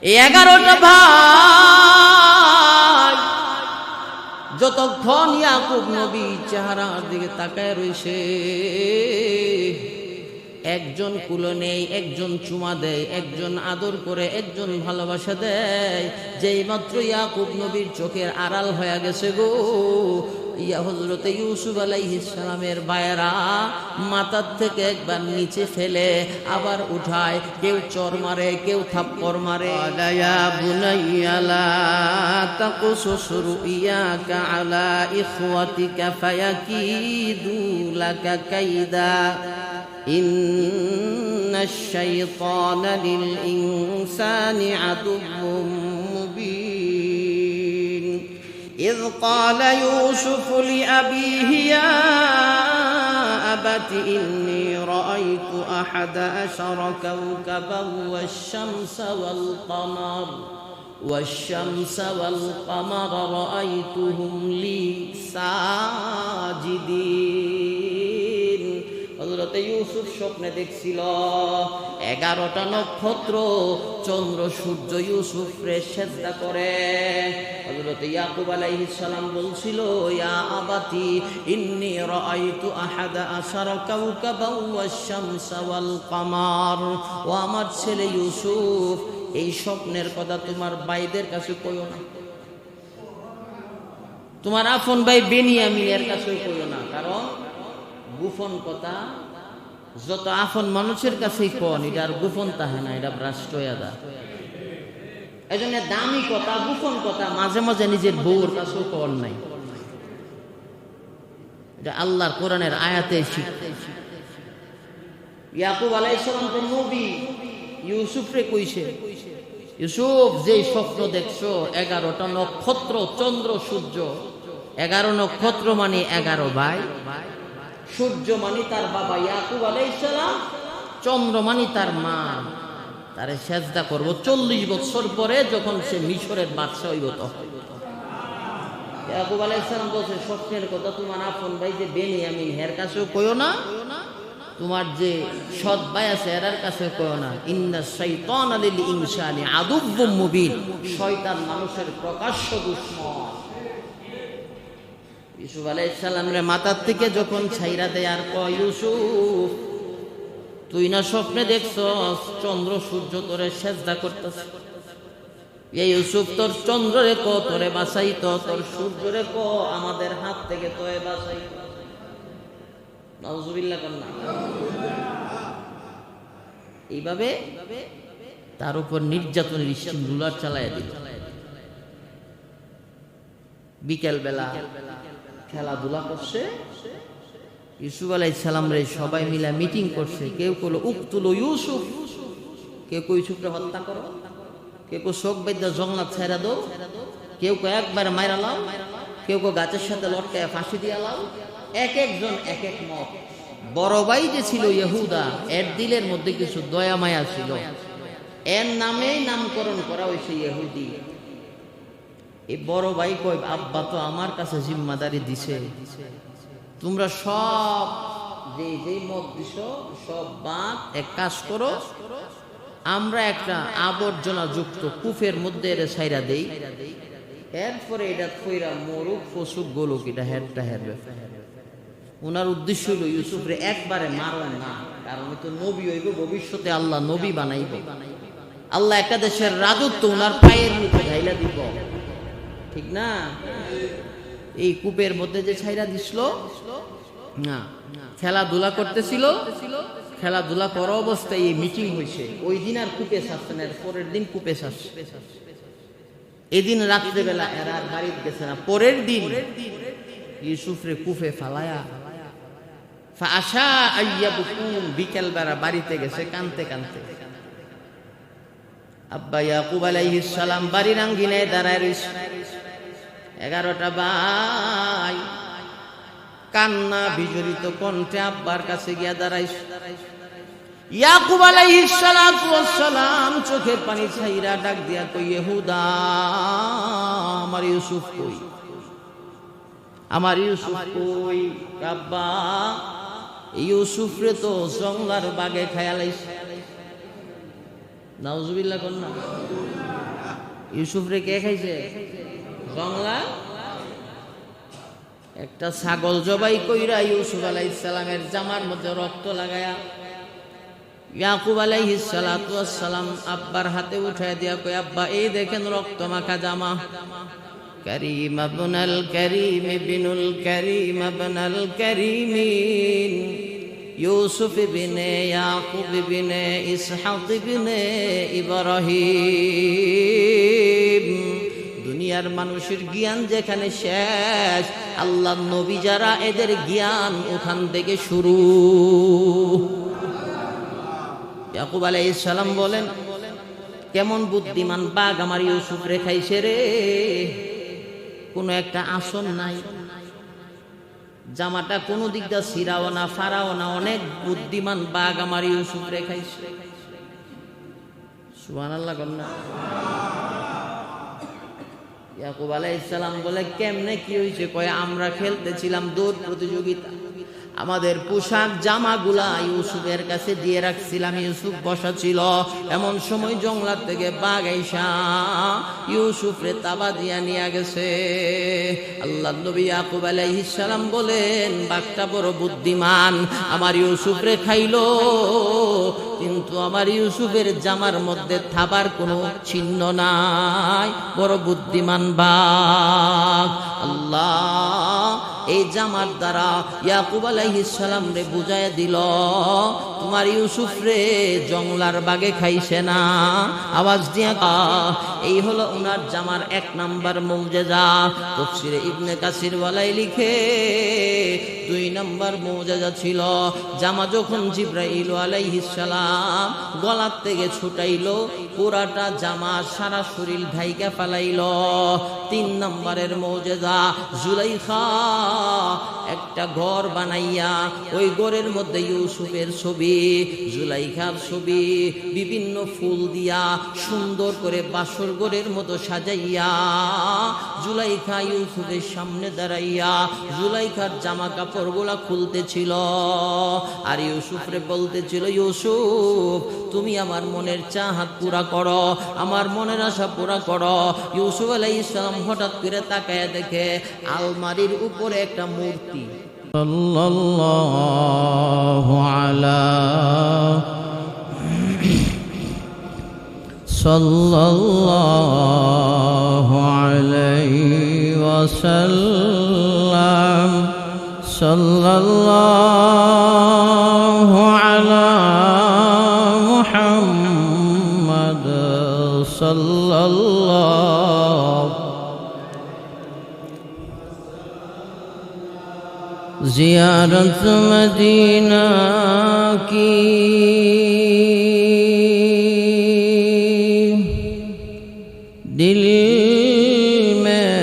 এই 11টা ভাই যতক্ষণ ইয়াকুব নবী চেহারার দিকে তাকায় রইছে, একজন কুলো নেই, একজন চুমা দেয়, একজন আদর করে, একজন ভালোবাসা দেয়। যেই মাত্র ইয়াকুব নবীর চোখের আড়াল হয়ে গেছে গো, হযরতে ইউসুফ আলাইহিস সালামের বায়রা মাথার থেকে একবার নিচে ফেলে আবার উঠায়, কেউ চর মারে, কেউ থাপ্পড় মারে। ইয়া বুনাইয়া লা তাকুসুস রুইয়াকা আলা ইখওয়াতিকা ফায়াকিদু লাকা কাইদা ইন্নাশ শাইতানা লিল ইনসানি আদুউম মুবিন। إذ قال يوسف لأبيه يا أبت إني رأيت 11 كوكبا والشمس والقمر رأيتهم لي ساجدين। হযরতে ইউসুফ স্বপ্নে দেখছিল 11টা নক্ষত্র, চন্দ্র, সূর্য ইউসুফরে সেজদা করে। হযরতে ইয়াকুব আলাইহিস সালাম বলছিল, ইয়া আবাতি ইন্নী রাআইতু 11 কাওকাবা ওয়াশ-শামসা ওয়াল কামার। ও আমার ছেলে ইউসুফ, এই স্বপ্নের কথা তোমার ভাইদের কাছে কইও না, তোমার আপন ভাই বেনিয়ামিনের কাছে কইও না, কারণ গোপন কথা যত আপন মানুষের কাছেই কন, এটা আর গোপন তাহে না, এটা ভ্রষ্ট হয়ে দা। এই জন্য দামি কথা, গোপন কথা মাঝে মাঝে নিজের বউর কাছেও কন নাই, এটা আল্লাহর কোরআনের আয়াতে শিখতে। ইয়াকুব আলাইহিস সালাম তো নবী, ইউসুফরে কইছে, ইউসুফ যে স্বপ্ন দেখছো 11টা নক্ষত্র, চন্দ্র, সূর্য, 11 নক্ষত্র মানে 11 ভাই, সূর্য মানে তার বাবা ইয়াকুব আলাইহিস সালাম, চন্দ্র মানে তার মা। তারে সেজদা করব 40 বছর পরে, যখন সে মিশরের বাদশা হইব। তখন ইয়াকুব আলাইহিস সালাম বলছে, স্বপ্নের কথা তোমার আপন ভাই যে বেনিয়ামিন এর কাছেও কইও না, তোমার যে সৎ ভাই আছে এর কাছেও কইও না। ইন্নাশ শাইতানা লিল ইনসানি আদুউম মুবিন, শয়তান মানুষের প্রকাশ্য দুশমন। ইউসুফ আলাইহিস সালামের মাথার থেকে যখন ছাইরা দেয় আর কয়, ইউসুফ তুই না স্বপ্নে দেখছস চন্দ্র সূর্য তোরে সেজদা করতেছে, এই ইউসুফ তোর চন্দ্ররে ক তোরে বাঁচাইত, তোর সূর্যরে ক আমাদের হাত থেকে তোরে বাঁচাইত। নাউজুবিল্লাহ কান্না। এইভাবে তার উপর নির্যাতনের স্টিম রুলার চালায় দিল। বিকেল বেলা খেলাধুলা করছে, ইউসুফ আলাইহিস সালাম রে সবাই মিলে মিটিং করছে। কেউ কইলো উকতুলু ইউসুফ, কেউ কই ইউসুফকে হত্যা করো, কেউ কই শোক বেদ্যা জঙ্গলাত ছেড়ে দাও, কেউ কই একবার মাইরা লাও, কেউ কই গাছের সাথে লটকায় ফাঁসি দিয়া লাও। এক একজন এক এক মত। বড় ভাই যে ছিল ইহুদা, এর দিলের মধ্যে কিছু দয়া মায়া ছিল, এর নামেই নামকরণ করা হয়েছে ইহুদি। এই বড় ভাই কই, আব্বা তো আমার কাছে জিম্মাদারি দিছে, তোমরা সব যে মত দিছ সব বাদ, এক কাজ করো, আমরা একটা আবর্জনা যুক্ত কূপের মধ্যে এর ছাইরা দেই, এরপরে এটা কইরা মরুক ফসুক গোলুক, এটা হেডটা হেরবে। ওনার উদ্দেশ্য হলো ইউসুফরে একবারে মারন না, কারণ তো নবী হইব, ভবিষ্যতে আল্লাহ নবী বানাইব, আল্লাহ একটা দেশের রাজত্ব ওনার পায়ের নিচে ঢাইলা দিব, ঠিক না? এই কূপের মধ্যে যে ছাইরা দিছিল না, খেলাধুলা করতেছিল, খেলাধুলা করা অবস্থায় এই মিটিং হয়েছে। ওই দিন আর কূপে ছাড়ছে না, পরের দিন কূপে ছাড়ছে। এদিন রাত্রেবেলা এরা আর বাড়িতে গেছে না, পরের দিন ইউসুফরে কূপে ফালায়া ফাআশা আইয়াবকুম, বিকেল বেলা বাড়িতে গেছে কানতে কানতে। আব্বা ইয়াকুব আলাইহিস সালাম বাড়ির আঙ্গিনায় দাঁড়ায় রইছে। 11টা ভাই কান্না বিজড়িত কণ্ঠে আব্বার কাছে গিয়া দাঁড়াইছে। ইয়াকুব আলাইহিস সালাতু ওয়াস সালাম চোখের পানি ছাইরা ডাক দিয়া কই, ইহুদা আমার ইউসুফ কই, আমার ইউসুফ কই? আব্বা ইউসুফ রে তো জঙ্গলার বাগে খায়া লাইছে। নাউজুবিল্লাহ কন্না। ইউসুফ রে কে খাইছে? জংলা। একটা ছাগল জবাই কইরা ইউসুফ আলাইহিস সালামের জামার মধ্যে রক্ত লাগায়া ইয়াকুব আলাইহিস সালাতু ওয়াস সালাম আব্বার হাতে উঠায় দিয়া কই, আব্বা এই দেখেন রক্ত মাখা জামা। করিম ইবনুল করিম ইবনুল করিম ইবনুল করিমিন ইউসুফ ইবনে ইয়াকুব ইবনে ইসহাক ইবনে ইব্রাহিম। দুনিয়ার মানুষের জ্ঞান যেখানে শেষ, আল্লাহর নবী যারা এদের জ্ঞান ওখান থেকে শুরু। ইয়াকুব আলাইহিস সালাম বলেন, কেমন বুদ্ধিমান বাঘ আমার ইউসুফ রে খাইছে রে, কোনো একটা আসন নাই, জামাটা কোনো দিক দা ছিঁড়াও না ফাড়াও না, অনেক বুদ্ধিমান বাঘ আমার ইউসুফ রে খাইছে। সুবহানাল্লাহ কন্যা। ইয়াকুব আলাইহিস সালাম বলে, কেমনে কি হয়েছে? কয়, আমরা খেলতেছিলাম দৌড় প্রতিযোগিতা, আমাদের পোশাক জামাগুলা ইউসুফের কাছে দিয়ে রাখছিলাম, ইউসুফ বসা ছিল। এমন সময় জঙ্গলার থেকে বাঘ আইসা ইউসুফরে তাবা দিয়া নিয়ে গেছে। আল্লাহর নবী ইয়াকুব আলাইহিস সালাম বলেন, বাঘটা বড় বুদ্ধিমান, আমার ইউসুফরে খাইলো, কিন্তু আমার ইউসুফের জামার মধ্যে থাবার কোনো চিহ্ন নাই, বড় বুদ্ধিমান বাঘ। আল্লাহ এই জামার দ্বারা ইয়াকুব আলাইহিস সালাম রে বুঝায় দিল, তোমার ইউসুফ রে জংলার বাগে খাইছে না। আওয়াজ দিয়া এই হলো ওনার জামার 1 নাম্বার মুজেজা। তাফসীরে ইবনে কাসির ওয়ালাই লিখে 2 নাম্বার মুজেজা ছিল, জামা যখন জিবরাইল আলাইহিস সালাম গলার থেকে ছুটাইল, পুরাটা জামা সারা শরীর ঢাইকা ফেলাইল। 3 নাম্বারের মুজেজা, জুলাইখা একটা ঘর বানাইয়া ওই ঘরের মধ্যে ইউসুফের ছবি, জুলাইখার ছবি বিভিন্ন ফুল দিয়া সুন্দর করে বাসর ঘরের মতো সাজাইয়া জুলাইখা ইউসুফের সামনে দাঁড়াইয়া জুলাইখার জামা কাপড়গুলা খুলতেছিল আর ইউসুফরে বলতেছিল, ইউসুফ তুমি আমার মনের চাহাত পুরা করো, আমার মনের আশা পুরা করো। ইউসুফ আলাইহিস সালাম হঠাৎ করে তাকায় দেখে আলমারির উপরে একটা মূর্তি। সাল্লাল্লাহু আলাইহি ওয়াসাল্লাম, সাল্লাল্লাহু আলা মুহাম্মদ, সাল্লাল্লাহু ज़ियारत मदीना की दिल में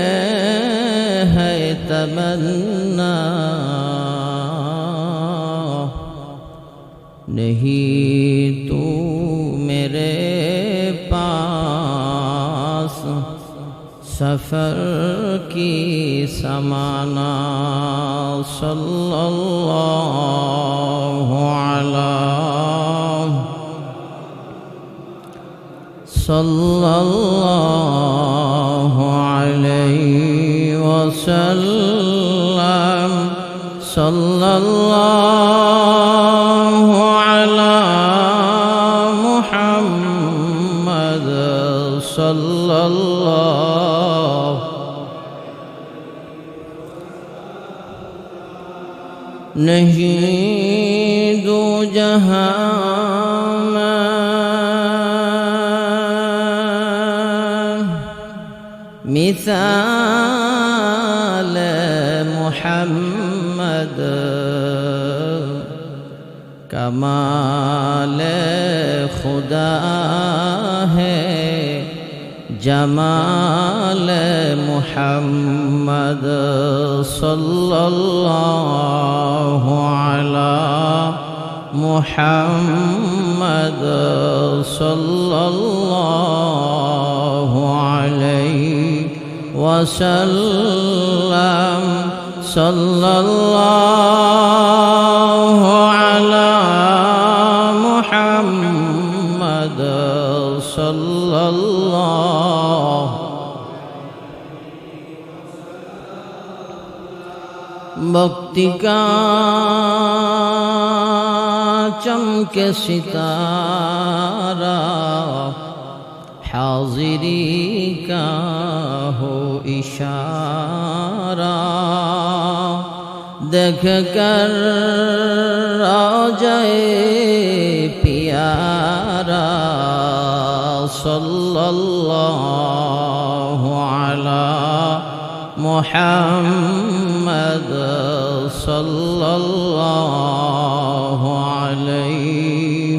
है तमन्ना, नहीं तू मेरे पास सफर की समाना। सल्लल्लाहु अलैहि वसल्लम, सल्लल्लाहु अला मुहम्मद, सल्लल्लाहु नहीं दो जहां मिसाल मुहम्मद, कमाल खुदा है जमाल मुहम्मद, सल्लल्लाहु अला मुहम्मद, सल्लल्लाहु अलैहि वसल्लम, सल्लल्लाहु अला मुहम्मद, सल्लल्लाहु भक्ति का चमके सितारा, हाजिरी का हो इशारा, देख कर आ जाए प्यारा, सल्लल्लाहु अला मुहम्मद, सल्लल्लाहु अलैहि,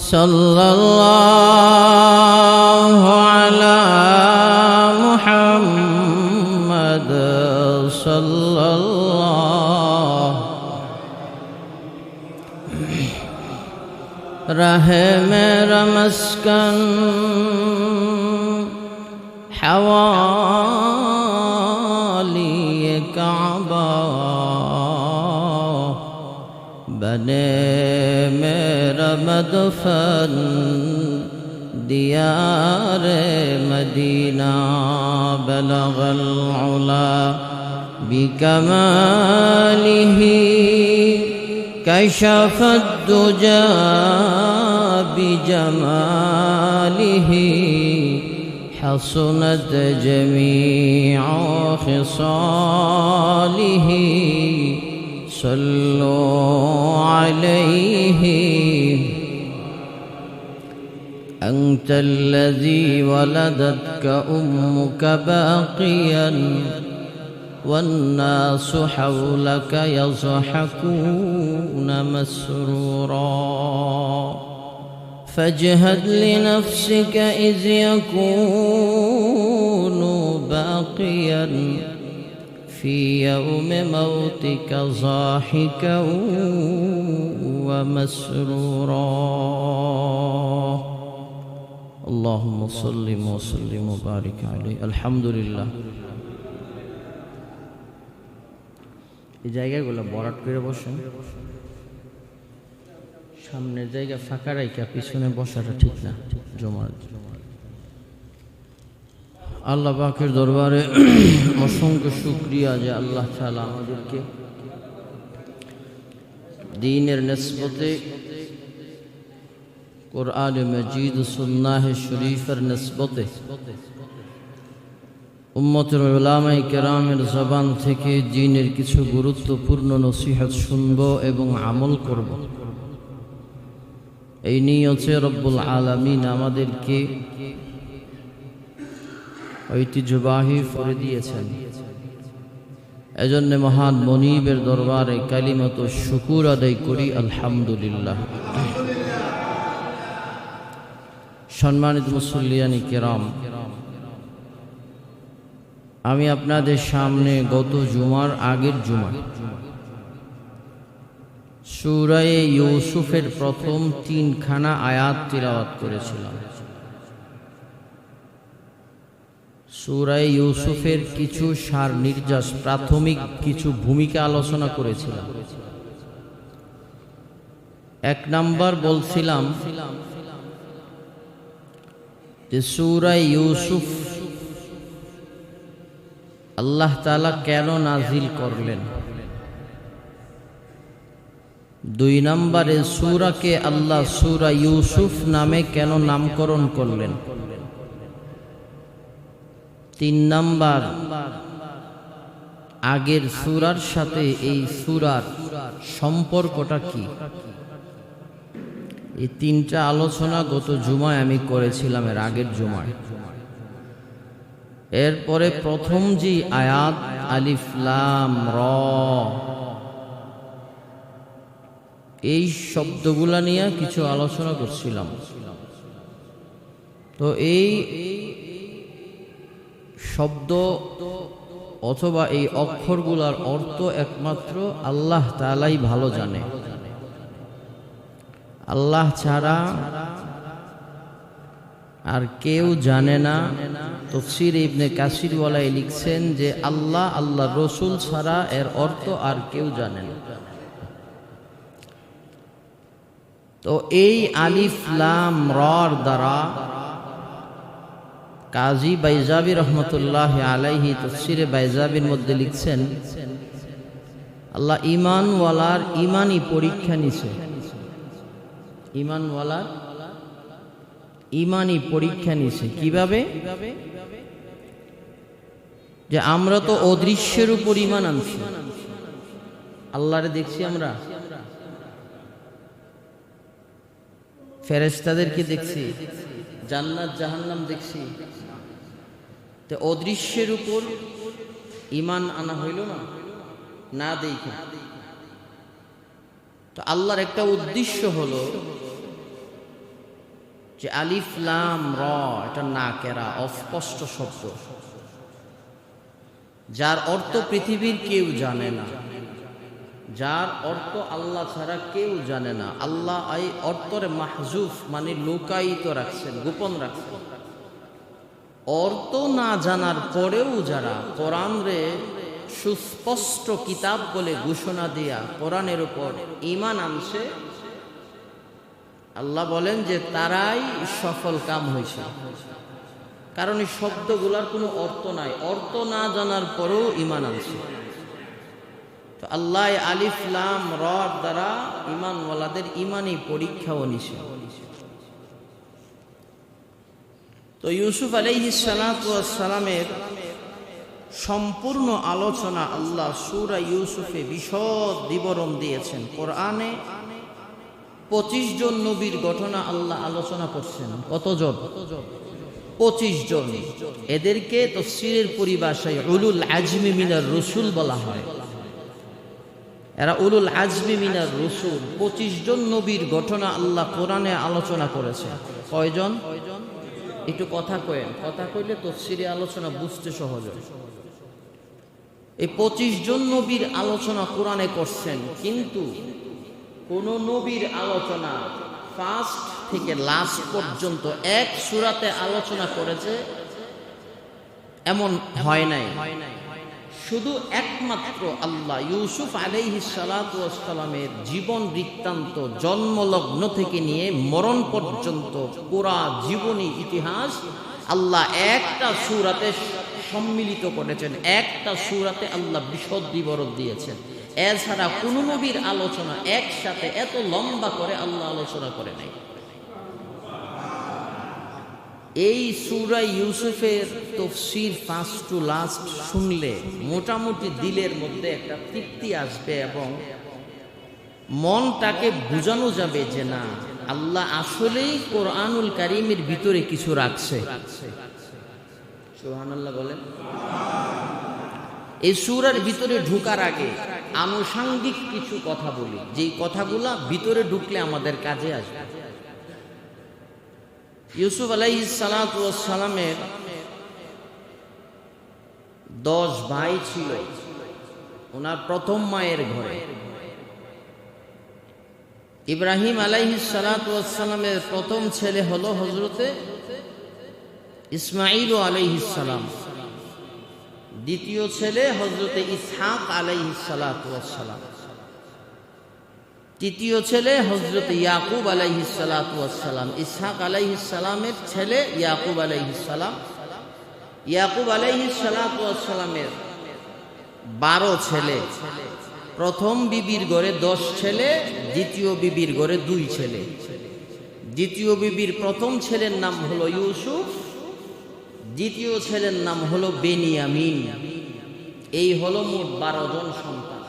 सल्लल्लाहु अला मुहम्मद, सल्लल्लाहु। रहे मेरा मस्कन हवाली काबा, बने मेरा मदफन दियार मदीना, बलगल उला बिकमालिही, कशफत दुजा बिजमालिही, हसनत जमीअ खिसालिही, सल्लु अलैहि। अंतल्लज़ी वलदतक उम्मुक बाक़ियन, वन्नासु हौलक यज़हकून मस्रूरा, फजहद लिनफ्सिक इज़ यकूनु बाक़ियन, फ़ी यौम मौतिक ज़ाहिकन व मस्रूरा। अल्लाहुम्मा सल्लि व सल्लिम व बारिक अलैहि। अल्हम्दुलिल्लाह। এই জায়গাগুলো বরাট করে বসেন, সামনের জায়গা ফাঁকা রাইখা পিছনে বসাটা ঠিক না জমার। আল্লাহ পাকের দরবারে অসংখ্য শুকরিয়া যে আল্লাহ তাআলা আমাদেরকে দ্বীনের নিসবতে কুরআন মাজিদ সুন্নাহ শরীফের নিসবতে উম্মতের উলামায়ে কেরামের জবান থেকে দ্বীনের কিছু গুরুত্বপূর্ণ নসিহত শুনব এবং আমল করব, এই নিয়তে রব্বুল আলামিন আমাদেরকে ঐতিহ্যবাহী করে দিয়েছেন। এজন্য মহান মনিবের দরবারে কালিমাত শুকুর আদায় করি, আলহামদুলিল্লাহ। সম্মানিত মুসল্লিয়ানি কেরাম, আমি আপনাদের সামনে গত জুমার আগের জুমা সূরা ইউসুফের প্রথম 3খানা আয়াত তিলাওয়াত করেছিলাম। সূরা ইউসুফের কিছু সার নির্যাস প্রাথমিক কিছু ভূমিকা আলোচনা করেছিলাম। 1 নাম্বার বলছিলাম যে সূরা ইউসুফ আল্লাহ তাআলা কেন নাজিল করলেন। 2 নম্বরে সূরাকে আল্লাহ সূরা ইউসুফ নামে কেন নামকরণ করলেন। 3 নম্বর আগের সূরার সাথে এই সূরার সম্পর্কটা কি। এই 3টা আলোচনা গত জুমায় আমি করেছিলাম, এর আগের জুমায়। এরপরে প্রথম যে আয়াত আলিফ লাম র, এই শব্দগুলা নিয়ে কিছু আলোচনা করছিলাম। তো এই শব্দ অথবা এই অক্ষরগুলার অর্থ একমাত্র আল্লাহ তাআলাই ভালো জানে। আল্লাহ ছাড়া আর কেউ জানে না। তাফসীর ইবনে কাসির ওয়ালাই লিখছেন যে আল্লাহ আল্লাহর রাসূল ছাড়া এর অর্থ আর কেউ জানে না। তো এই আলিফ লাম রর দ্বারা কাজী বাইজাবি রহমতুল্লাহ আলাইহি তাফসিরে বাইজাবির মধ্যে লিখছেন, আল্লাহ ঈমানওয়ালার ঈমানি পরীক্ষা নিছে। ঈমানওয়ালার ঈমানি পরীক্ষা নিছে কিভাবে? যে আমরা তো অদৃশ্যের উপর ঈমান আনছি, আল্লাহরে দেখছি, আমরা ফেরেশতাদেরকে দেখছি, জান্নাত জাহান্নাম দেখছি, তো অদৃশ্যের উপর ঈমান আনা হইল না, না দেখে। তো আল্লাহর একটা উদ্দেশ্য হলো যে আলিফ লাম র, এটা নাকেরা, অস্পষ্ট শব্দ, যার অর্থ পৃথিবীর কেউ জানে না, যার অর্থ আল্লাহ ছাড়া কেউ জানে না। আল্লাহ এই অর্থরে মাহজুফ মানে লুকায়িত রাখছেন, গোপন রাখছেন। অর্থ না জানার পরেও যারা কোরআন রে সুস্পষ্ট কিতাব বলে ঘোষণা দিয়া কোরআনের উপর ঈমান আনছে, আল্লাহ বলেন যে তারাই সফল কাম হয়েছে। কারণ এই শব্দগুলার কোনো অর্থ নাই, অর্থ না জানার পরেও ঈমান আনছে। তো আল্লাহ আলিফ লাম র দ্বারা ঈমানওয়ালাদের ঈমানি পরীক্ষাও নিছে। তো ইউসুফ আলাইহিস সালাতু ওয়াস সালামের সম্পূর্ণ আলোচনা আল্লাহ সূরা ইউসুফে বিশদ বিবরণ দিয়েছেন। কোরআনে 25 জন নবীর ঘটনা আল্লাহ আলোচনা করছেন। কতজন? 25 জন। এদেরকে তাফসীরের পরিভাষায় উলুল আজমি মিনার রসুল বলা হয়। এরা উলুল আজমি মিনার রসুল। 25 জন নবীর ঘটনা আল্লাহ কোরআনে আলোচনা করেছে। কয়জন? একটু কথা কয়েন, কথা কইলে তাফসীরে আলোচনা বুঝতে সহজ হয়। এই 25 জন নবীর আলোচনা কোরআনে করছেন, কিন্তু কোন নবীর আলোচনা ফার্স্ট থেকে লাস্ট পর্যন্ত এক সূরাতে আলোচনা করেছে এমন হয় নাই। শুধু একমাত্র আল্লাহ ইউসুফ আলাইহিস সালাতু ওয়াস সালামের জীবন বৃত্তান্ত, জন্মলগ্ন থেকে নিয়ে মরণ পর্যন্ত পুরা জীবনী ইতিহাস আল্লাহ একটা সূরাতে সম্মিলিত করেছেন, একটা সূরাতে আল্লাহ বিশদ বিবরণ দিয়েছেন। এছাড়া কোন নবীর আলোচনা একসাথে এত লম্বা করে আল্লাহ আলোচনা করে নাই। এই সূরা ইউসুফের তাফসীর ফার্স্ট টু লাস্ট শুনলে মোটামুটি দিলের মধ্যে একটা তৃপ্তি আসবে এবং মনটাকে বোঝানো যাবে যে না, আল্লাহ আসলেই কোরআনুল কারীমের ভিতরে কিছু রাখছে। সুবহানাল্লাহ বলেন। এই সূরার ভিতরে ঢোকার আগে আনুষঙ্গিক কিছু কথা বলি, যেই কথাগুলা ভিতরে ঢুকলে আমাদের কাজে আসবে। ইউসুফ আলাইহিস সালাতু ওয়াস সালামের 10 ভাই ছিল ওনার প্রথম মায়ের ঘরে। ইব্রাহিম আলাইহিস সালাতু ওয়াস সালামের প্রথম ছেলে হলো হযরতে ইসমাঈল আলাইহিস সালাম। দ্বিতীয় ছেলে হযরতে ইসহাক আলাইহিস সালাতু ওয়াস সালাম। তৃতীয় ছেলে হযরতে ইয়াকুব আলাইহিস সালাতু ওয়াস সালাম। ইসহাক আলাইহিস সালামের ছেলে ইয়াকুব আলাইহিস সালাম। ইয়াকুব আলাইহিস সালাতু ওয়াস সালামের 12 ছেলে। প্রথম বিবির ঘরে 10 ছেলে, দ্বিতীয় বিবির ঘরে 2 ছেলে। দ্বিতীয় বিবির প্রথম ছেলের নাম হলো ইউসুফ, দ্বিতীয় ছেলের নাম হলো বেনিয়ামিন। এই হলো মোট 12 জন সন্তান।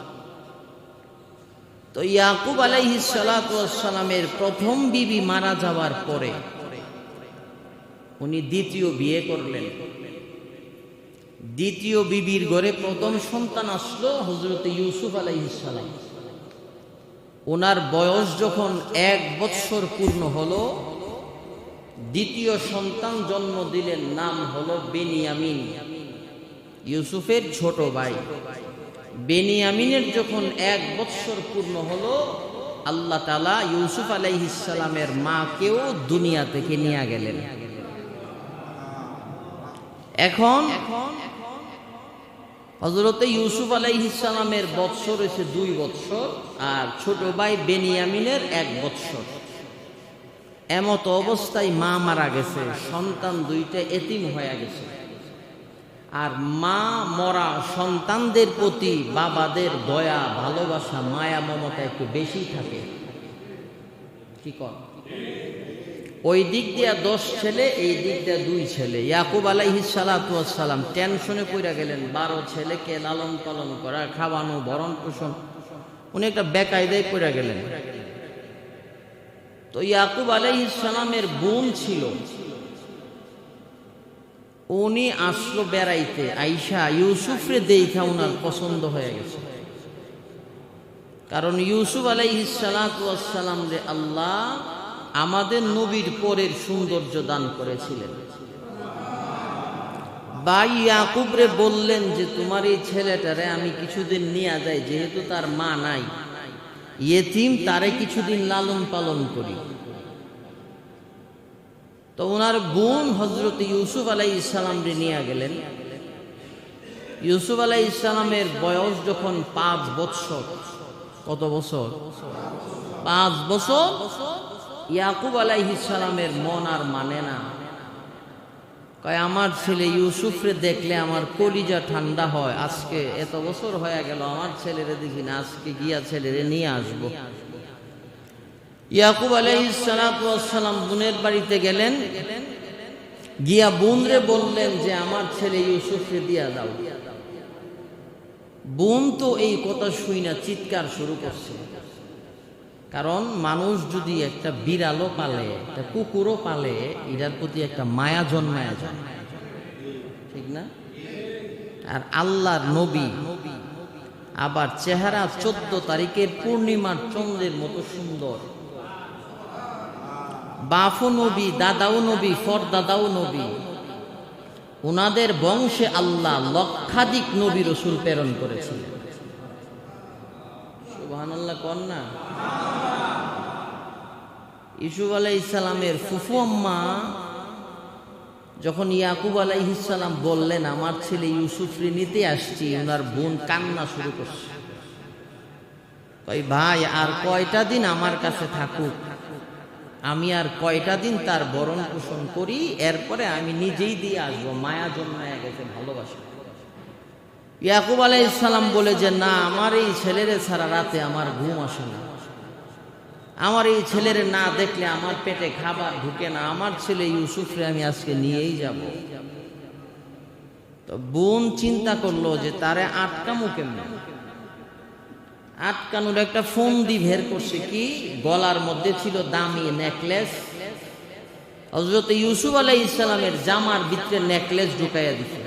তো ইয়াকুব আলাইহিস সালাতু ওয়াস সালামের প্রথম বিবি মারা যাওয়ার পরে উনি দ্বিতীয় বিয়ে করলেন। দ্বিতীয় বিবির ঘরে প্রথম সন্তান আসলো হযরত ইউসুফ আলাইহিস সালাম। ওনার বয়স যখন 1 বছর পূর্ণ হলো, দ্বিতীয় সন্তান জন্ম দিলেন, নাম হলো বেনিয়ামিন, ইউসুফের ছোট ভাই। বেনিয়ামিনের যখন 1 বছর পূর্ণ হলো, আল্লাহ তাআলা ইউসুফ আলাইহিস সালামের মাকেও দুনিয়া থেকে নিয়ে গেলেন। এখন হযরতে ইউসুফ আলাইহিস সালামের বৎসর হয়েছে 2 বৎসর, আর ছোট ভাই বেনিয়ামিনের 1 বৎসর। এমত অবস্থায় মা মারা গেছে, সন্তান দুইটা এতিম হয়ে গেছে। আর মা মরা সন্তানদের প্রতি বাবাদের দয়া, ভালোবাসা, মায়া, মমতা একটু বেশি থাকে। কি কর? ওই দিক দিয়া 10 ছেলে, এই দিক দিয়া 2 ছেলে। ইয়াকুব আলাইহিস সালাতু ওয়াস সালাম টেনশনে পড়ে গেলেন। 12 ছেলেকে লালন পালন করা, খাওয়ানো, ভরণ পোষণ, উনি একটা বেকায়দায় পড়ে গেলেন। তো ইয়াকুব আলাইহিস সালামের বোন ছিল, উনি আসলো বেড়াইতে। আইসা ইউসুফরে দেখা উনার পছন্দ হয়ে গেছে। কারণ ইউসুফ আলাইহিস সালাতু ওয়াস সালাম রে আল্লাহ আমাদের নবীর পরের সৌন্দর্য দান করেছিলেন। ভাই ইয়াকুব রে বললেন যে তোমার এই ছেলেটারে আমি কিছুদিন নিয়ে যাই, যেহেতু তার মা নাই, ইয়েতিম, তারে কিছুদিন লালন পালন করি। তো ওনার বোন হযরত ইউসুফ আলাইহিস সালাম রে নিয়ে গেলেন। ইউসুফ আলাইহিস সালামের বয়স যখন 5 বছর, কত বছর? 5 বছর। ইয়াকুব আলাইহিস সালামের মন আর মানে না, কয় আমার ছেলে ইউসুফরে দেখলে আমার কলিজা ঠান্ডা হয়। আজকে এত বছর হয়ে গেল আমার ছেলেরে দেখি না, আজকে গিয়া ছেলেরে নিয়ে আসবো। ইয়াকুব আলাইহিস সালাতু ওয়াস সালাম বোনের বাড়িতে গেলেন, গিয়া বোনরে বললেন যে আমার ছেলে ইউসুফরে দিয়া দাও। বোন তো এই কথা শুই না চিৎকার শুরু করছে। কারণ মানুষ যদি একটা বিড়ালও পালে, একটা কুকুরও পালে, এটার প্রতি একটা মায়া জন্মায় যায়, ঠিক না? আর আল্লাহর নবী আবার চেহারা 14 তারিখের পূর্ণিমার চন্দ্রের মতো সুন্দর। বাপও নবী, দাদাও নবী, ফরদাদাও নবী। ওনাদের বংশে আল্লাহ লক্ষাধিক নবী রসুল প্রেরণ করেছিলেন। সুবহানাল্লাহ কোন না? ইউসুফ আলাইহিস সালামের ফুফু আম্মা যখন ইয়াকুব আলাইহিস সালাম বললেন আমার ছেলে ইউসুফরে নিতে আসছি, ওনার বোন কান্না শুরু করছে। কই ভাই আর কয়টা দিন আমার কাছে থাকুক, আমি আর কয়টা দিন তার ভরণ পোষণ করি, এরপরে আমি নিজেই দিয়ে আসবো। মায়া জন্মায় গেছে, ভালোবাসা। ইয়াকুব আলাইহিস সালাম বলে যে না, আমার এই ছেলেরে ছাড়া রাতে আমার ঘুম আসে না, আমার এই ছেলেরে না দেখলে আমার পেটে খাবার ঢুকে না, আমার ছেলে ইউসুফরে আমি আজকে নিয়েই যাব। তো বোন চিন্তা করলো যে তারে আটকামু কেমনে। আটকানোর একটা ফন্দি বের করছে। কি? গলার মধ্যে ছিল দামি নেকলেস। হযরত ইউসুফ আলাইহিস সালামের জামার ভিতরে নেকলেস ঢুকাইয়া দিছে।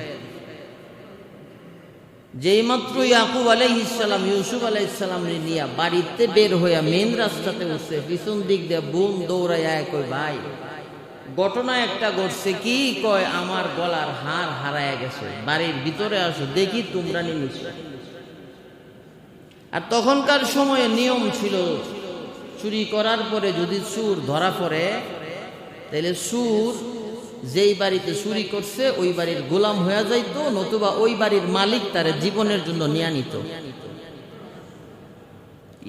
যেই মাত্র ইয়াকুব আলাইহিস সালাম ইউসুফ আলাইহিস সালামকে নিয়ে বাড়িতে বের হইয়া মেন রাস্তাতে উঠছে, পিছন দিক দিয়ে বোন দৌড়াইয়া কই ভাই ঘটনা একটা ঘটছে। কি? কয় আমার গলার হার হারায়া গেছে, বাড়ির ভিতরে আসো দেখি তোমরা নিয়েছো। আর তখনকার সময়ে নিয়ম ছিল চুরি করার পরে যদি চোর ধরা পড়ে, তাহলে চোর যেই বাড়িতে চুরি করছে ওই বাড়ির গোলাম হয়ে যাইতো, নতুবা ওই বাড়ির মালিক তারে জীবনের জন্য নিয়ে নিত।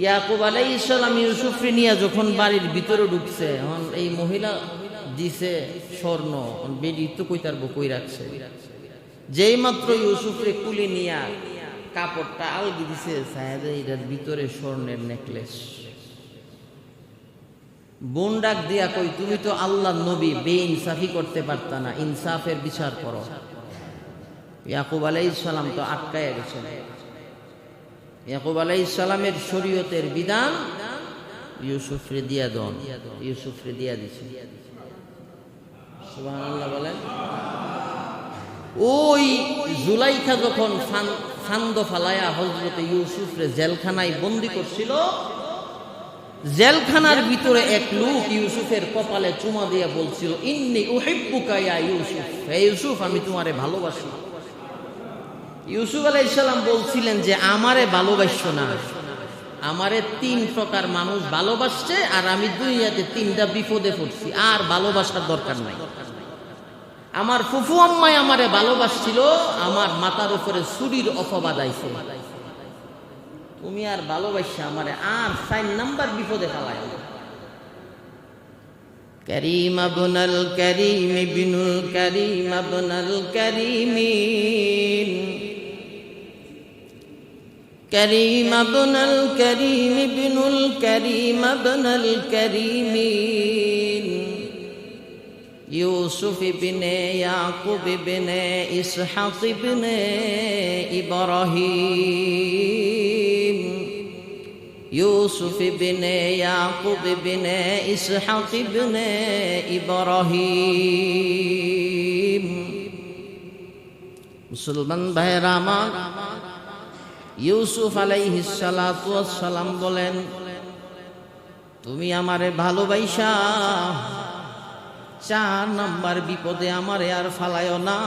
ইয়াকুব আলাইহিস সালাম ইউসুফরে নিয়ে যখন বাড়ির ভিতরে ঢুকছে, এখন এই মহিলা দিছে স্বর্ণ, বেডি তো কইতারবো কই রাখছে। যেই মাত্র ইউসুফরে কুলি নিয়া কাপড়টা আলগি দিছে, সাহেবে এটার ভিতরে স্বর্ণের নেকলেস। বোন ডাক দিয়া কই তুমি তো আল্লাহর নবী, বেইনসাফি করতে পারতা না, ইনসাফের বিচার করো। ইয়াকুব আলাইহিস সালাম তো আটকায়া গেছেন। ইয়াকুব আলাইহিস সালামের শরীয়তের বিধান ইউসুফরে দিয়া দেন, ইউসুফরে দিয়া দিছে। সুবহানাল্লাহ বলেন। ওই জুলাইখা যখন ফান্দ ফালায়া হযরত ইউসুফরে জেলখানায় বন্দী করছিল, জেলখানার ভিতরে এক লোক ইউসুফের কপালে চুমা দিয়ে বলছিল ইন্নী উহিব্বুকা ইয়া ইউসুফ, হে ইউসুফ আমি তোমারে ভালোবাসি। ইউসুফ আলাইহিস সালাম বলছিলেন যে আমারে ভালোবাসছো না, আমারে 3 প্রকার মানুষ ভালোবাসছে, আর আমি দুনিয়াতে 3টা বিপদে পড়ছি, আর ভালোবাসার দরকার নাই। আমার ফুফু আম্মাই আমারে ভালোবাসছিল, আমার মাথার উপরে ছুরির অপবাদ আইছে, তুমি আর ভালোবাসা আমারে আর 4 নাম্বার বিপদে ফেলায়। كريم ابن الكريم ابن الكريم ابن الكريمين كريم ابن الكريم ابن الكريم ابن الكريمين يوسف بن يعقوب بن إسحاق بن إبراهيم يوسف بن يعقوب بن إسحاق بن إبراهيم মুসলমান ভাইরা আমার ইউসুফ আলাইহিস সালাতু ওয়াস সালাম বলেন তুমি আমারে ভালোবাসা 4 নাম্বার বিপদে আমারে আর ফালায়ও না।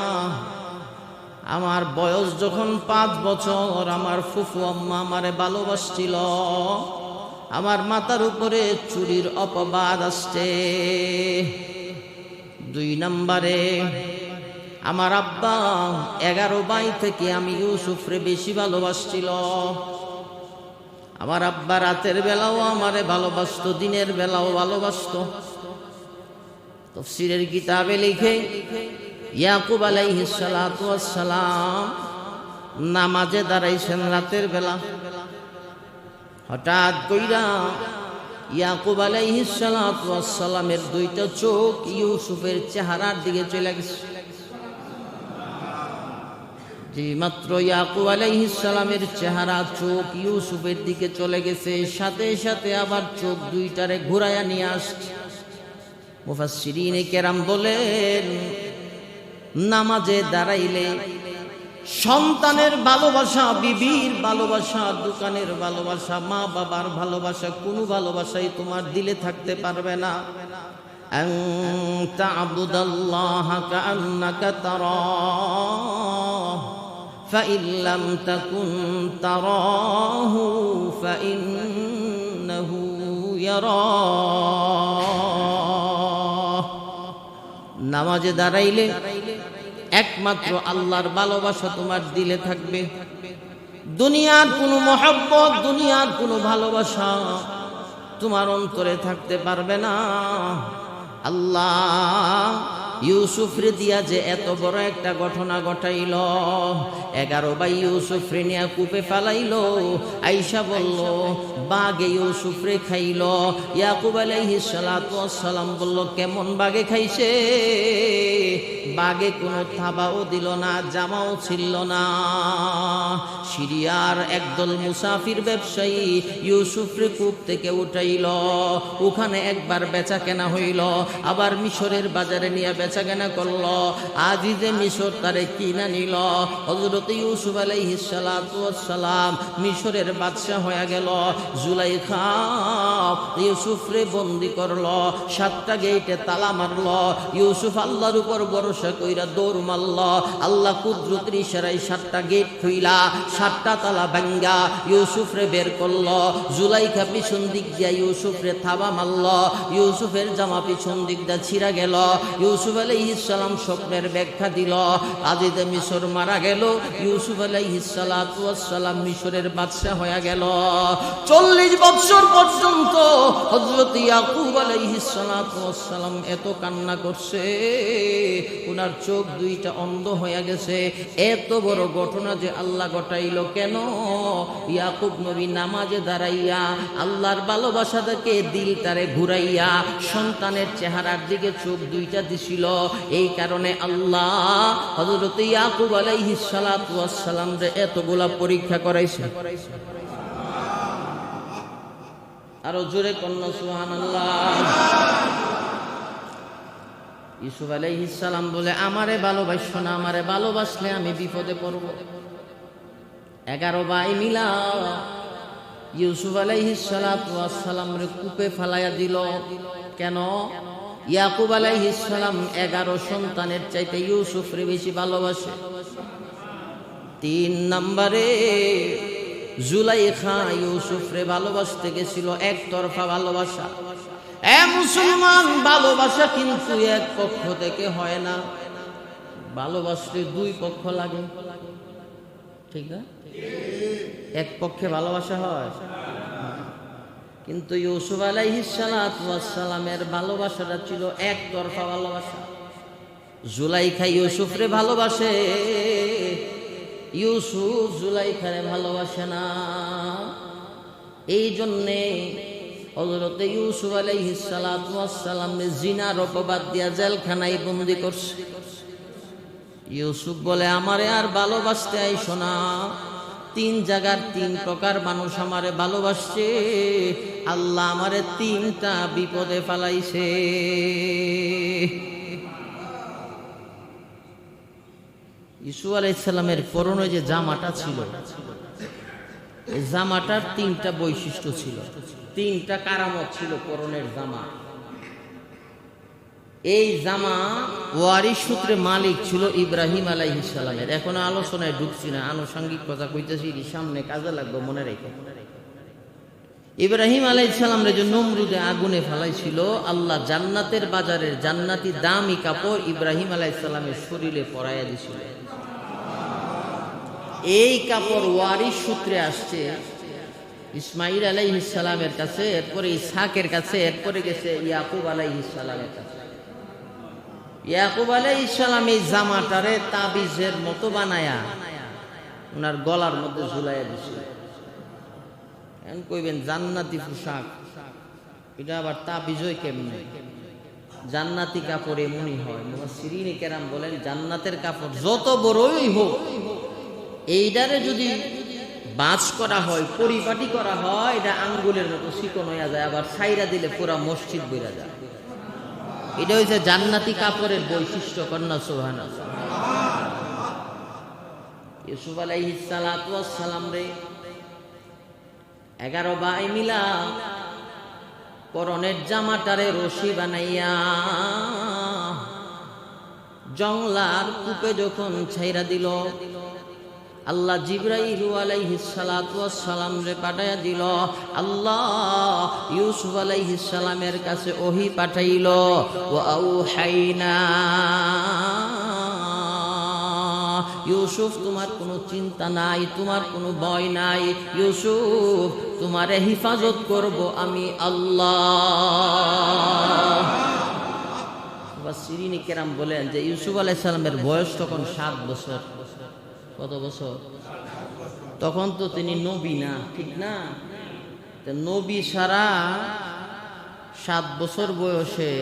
আমার বয়স যখন 5 বছর আমার ফুফু আম্মা আমারে ভালোবাসছিল, আমার মাথার উপরে চুরির অপবাদ আসছে। 2 নম্বরে আমার আব্বা 11 ভাই থেকে আমি ইউসুফরে বেশি ভালোবাসছিল। আমার আব্বা রাতের বেলাও আমারে ভালোবাসতো, দিনের বেলাও ভালোবাসতো। তাফসীরের কিতাবে লিখে ইয়াকুব আলাইহিস সালাতু ওয়াস সালাম নামাজে দাঁড়াইছেন রাতের বেলা। হঠাৎ কইরা ইয়াকুব আলাইহিস সালাতু ওয়াস সালামের 2টা চোখ ইউসুফের চেহারার দিকে চলে গেছে। যে মাত্র ইয়াকুব আলাইহিস সালামের চেহারা চোখ ইউসুফের দিকে চলে গেছে, সাথে সাথে আবার চোখ 2টারে ঘুরায়া নিয়ে আসছে। মুফাসসিরিনে কেরাম বলেন নামাজে দাঁড়াইলে সন্তানের ভালোবাসা, বিবির ভালোবাসা, দোকানের ভালোবাসা, মা বাবার ভালোবাসা, কোনো ভালোবাসাই তোমার দিলে থাকতে পারবে না। আনতা আবুদাল্লাহা কাআন্নাকা তারাহু ফাইন লাম তাকুন তারাহু ফাইন্নাহু ইয়ারাহ। নামাজে দাঁড়াইলে একমাত্র আল্লাহর ভালোবাসা তোমার দিলে থাকবে। দুনিয়ার কোনো মহব্বত, দুনিয়ার কোনো ভালোবাসা তোমার অন্তরে থাকতে পারবে না। আল্লাহ ইউসুফরে দিয়া যে এত বড় একটা ঘটনা ঘটাইল, 11 ভাই ইউসুফরে নিয়ে কূপে ফেলাইল। আয়েশা বলল বাঘে ইউসুফরে খাইল। ইয়াকুব আলাইহিস সালাতু ওয়াস সালাম বলল কেমন বাঘে খাইছে? বাঘে কোনো থাবাও দিল না, জামাও ছিল না। সিরিয়ার একদল মুসাফির ব্যবসায়ী ইউসুফরে কূপ থেকে উঠাইল। ওখানে একবার বেচা কেনা হইল, আবার মিশরের বাজারে নিয়ে বেচা কেনা করল। আজিজে মিশর তারে কিনা নিল। হযরত ইউসুফ আলাইহিস সালাতু ওয়াস সালাম মিশরের বাদশা হয়ে গেল। জুলাইখা ইউসুফরে বন্দি করল, 7টা গেটে তালা মারল। ইউসুফ আল্লাহর উপর ভরসা কইরা দৌড় মারল। আল্লাহ কুদরতের ইশারায় 7টা গেট খুইলা 7টা তালা ভাঙ্গা ইউসুফরে বের করল। জুলাইখা পিছন দিক দিয়া ইউসুফরে থাবা মারল। ইউসুফের জামা পিছন দিক দিয়া ছিঁড়া গেল। ইউসুফ আলাইহিস সালাম স্বপ্নের ব্যাখ্যা দিল। আজিজে মিশর মারা গেল। ইউসুফ আলাইহিস সালাতু ওয়াস সালাম মিশরের বাদশা হয়ে গেল। 40 বছর পর্যন্ত হযরত ইয়াকুব আলাইহিস সালাতু ওয়াস সালাম এত কান্না করছে, ওনার চোখ 2টা অন্ধ হয়ে গেছে। এত বড় ঘটনা যে আল্লাহ ঘটাইল কেন? ইয়াকুব নবী নামাজে দাঁড়াইয়া আল্লাহর ভালোবাসাটাকে দিলটারে ঘুরাইয়া সন্তানের চেহারার দিকে চোখ 2টা দিছিল। এই কারণে আল্লাহ হযরত ইয়াকুব আলাইহিস সালাতু ওয়াস সালাম রে এতগুলা পরীক্ষা করাইছে। আরো জোরে কন্যা সুবহানাল্লাহ। ইউসুফ আলাইহিস সালাম বলে আমারে ভালোবাসো না, আমারে ভালোবাসলে আমি বিপদে পড়ব। 11 ভাই মিলা ইউসুফ আলাইহিস সালাতু ওয়াস সালাম রে কূপে ফালাইয়া দিল। কেন? ইয়াকুব আলাইহিস সালাম 11 সন্তানের চাইতে ইউসুফরে বেশি ভালোবাসে। 3 নম্বরে জুলাইখা ইউসুফরে ভালোবাসতে গেছিল, একতরফা ভালোবাসা। মুসলমান, ভালোবাসা কিন্তু এক পক্ষ থেকে হয় না, ভালোবাসলে 2 পক্ষ লাগে, ঠিক না? এক পক্ষে ভালোবাসা হয়। কিন্তু ইউসুফ আলাইহিস সালাতু ওয়াস সালামের ভালোবাসাটা ছিল একতরফা ভালোবাসা। জুলাইখা ইউসুফরে ভালোবাসে, ইউসুফ জুলাইখারে ভালোবাসে না। এই জন্যে হযরতে ইউসুফ আলাইহিস সালাতু ওয়াস সালামকে জিনার অপবাদ দিয়া জেলখানায় বন্দী করছে। ইউসুফ বলে, আমারে আর ভালোবাসতে আইসো না। 3 জায়গার 3 প্রকার মানুষ আমারে ভালোবাসছে, আল্লাহ আমারে 3টা বিপদে ফেলাইছে। ইউসুফ আলাইহিস সালামের পরনে যে জামাটা ছিল, এই জামাটার 3টা বৈশিষ্ট্য ছিল, 3টা কারামত ছিল পরনের জামা। এই জামা ওয়ারিশ সূত্রে মালিক ছিল ইব্রাহিম আলাইহিস সালামের। এখন আলোচনায় ঢুকছি না, আনুষঙ্গিক কথা কইতেছি, সামনে কাজে লাগবে, মনে রেখে। ইব্রাহিম আলাইহিস সালামের যে নমরুদে আগুনে ফেলাইছিল, আল্লাহ জান্নাতের বাজারের জান্নাতি দামি কাপড় ইব্রাহিম আলাইহিস সালামের শরীরে পরাইয়া দিছিল। এই কাপড় ওয়ারিশ সূত্রে আসছে ইসমাইল আলাইহিস সালামের কাছে, এরপরে ইসহাকের কাছে, এরপরে গেছে ইয়াকুব আলাইহিস সালামের কাছে। ইয়াকুব আলাইহিস সালাম এই জামাটারে তাবিজের মতো বানায়া ওনার গলার মধ্যে ঝুলাইয়া দিছিল। এখন কইবেন জান্নাতি পোশাক, এটা আবার তাবিজ হয় কেমনে? জান্নাতি কাপড় এমনই হয়। মুফাসসিরিন কেরাম বলেন, জান্নাতের কাপড় যত বড়ই হোক, এইটারে যদি বাজ করা হয়, পরিপাটি করা হয়, এটা আঙ্গুলের মতো চিকন হইয়া যায়, আবার ছাইরা দিলে পুরা মসজিদ বইরা যায়। এটা হচ্ছে জান্নাতি কাপড়ের বৈশিষ্ট্য। কন্যা সুবহানাল্লাহ। ইউসুফ আলাইহিস সালাতু ওয়াস সালাম রে 11 ভাই মিলা পরনের জামাটারে রশি বানাইয়া জংলার কূপে যখন ছাইরা দিল, আল্লাহ জিবরাইল আলাইহিস সালাতু ওয়াস সালাম রে পাঠাইয়া দিল। আল্লাহ ইউসুফ আলাইহিস সালামের কাছে ওহী পাঠাইল, ওয়া আউহাইনা, ইউসুফ তোমার কোনো চিন্তা নাই, তোমার কোনো ভয় নাই, ইউসুফ তোমারে হিফাজত করব আমি আল্লাহ। মুফাসসিরিন কেরাম বলেন যে ইউসুফ আলাইহিস সালামের বয়স তখন 7 বছর। কত বছর? তখন তো তিনি নবী না, ঠিক না? নবী সারা 7 বছর বয়সে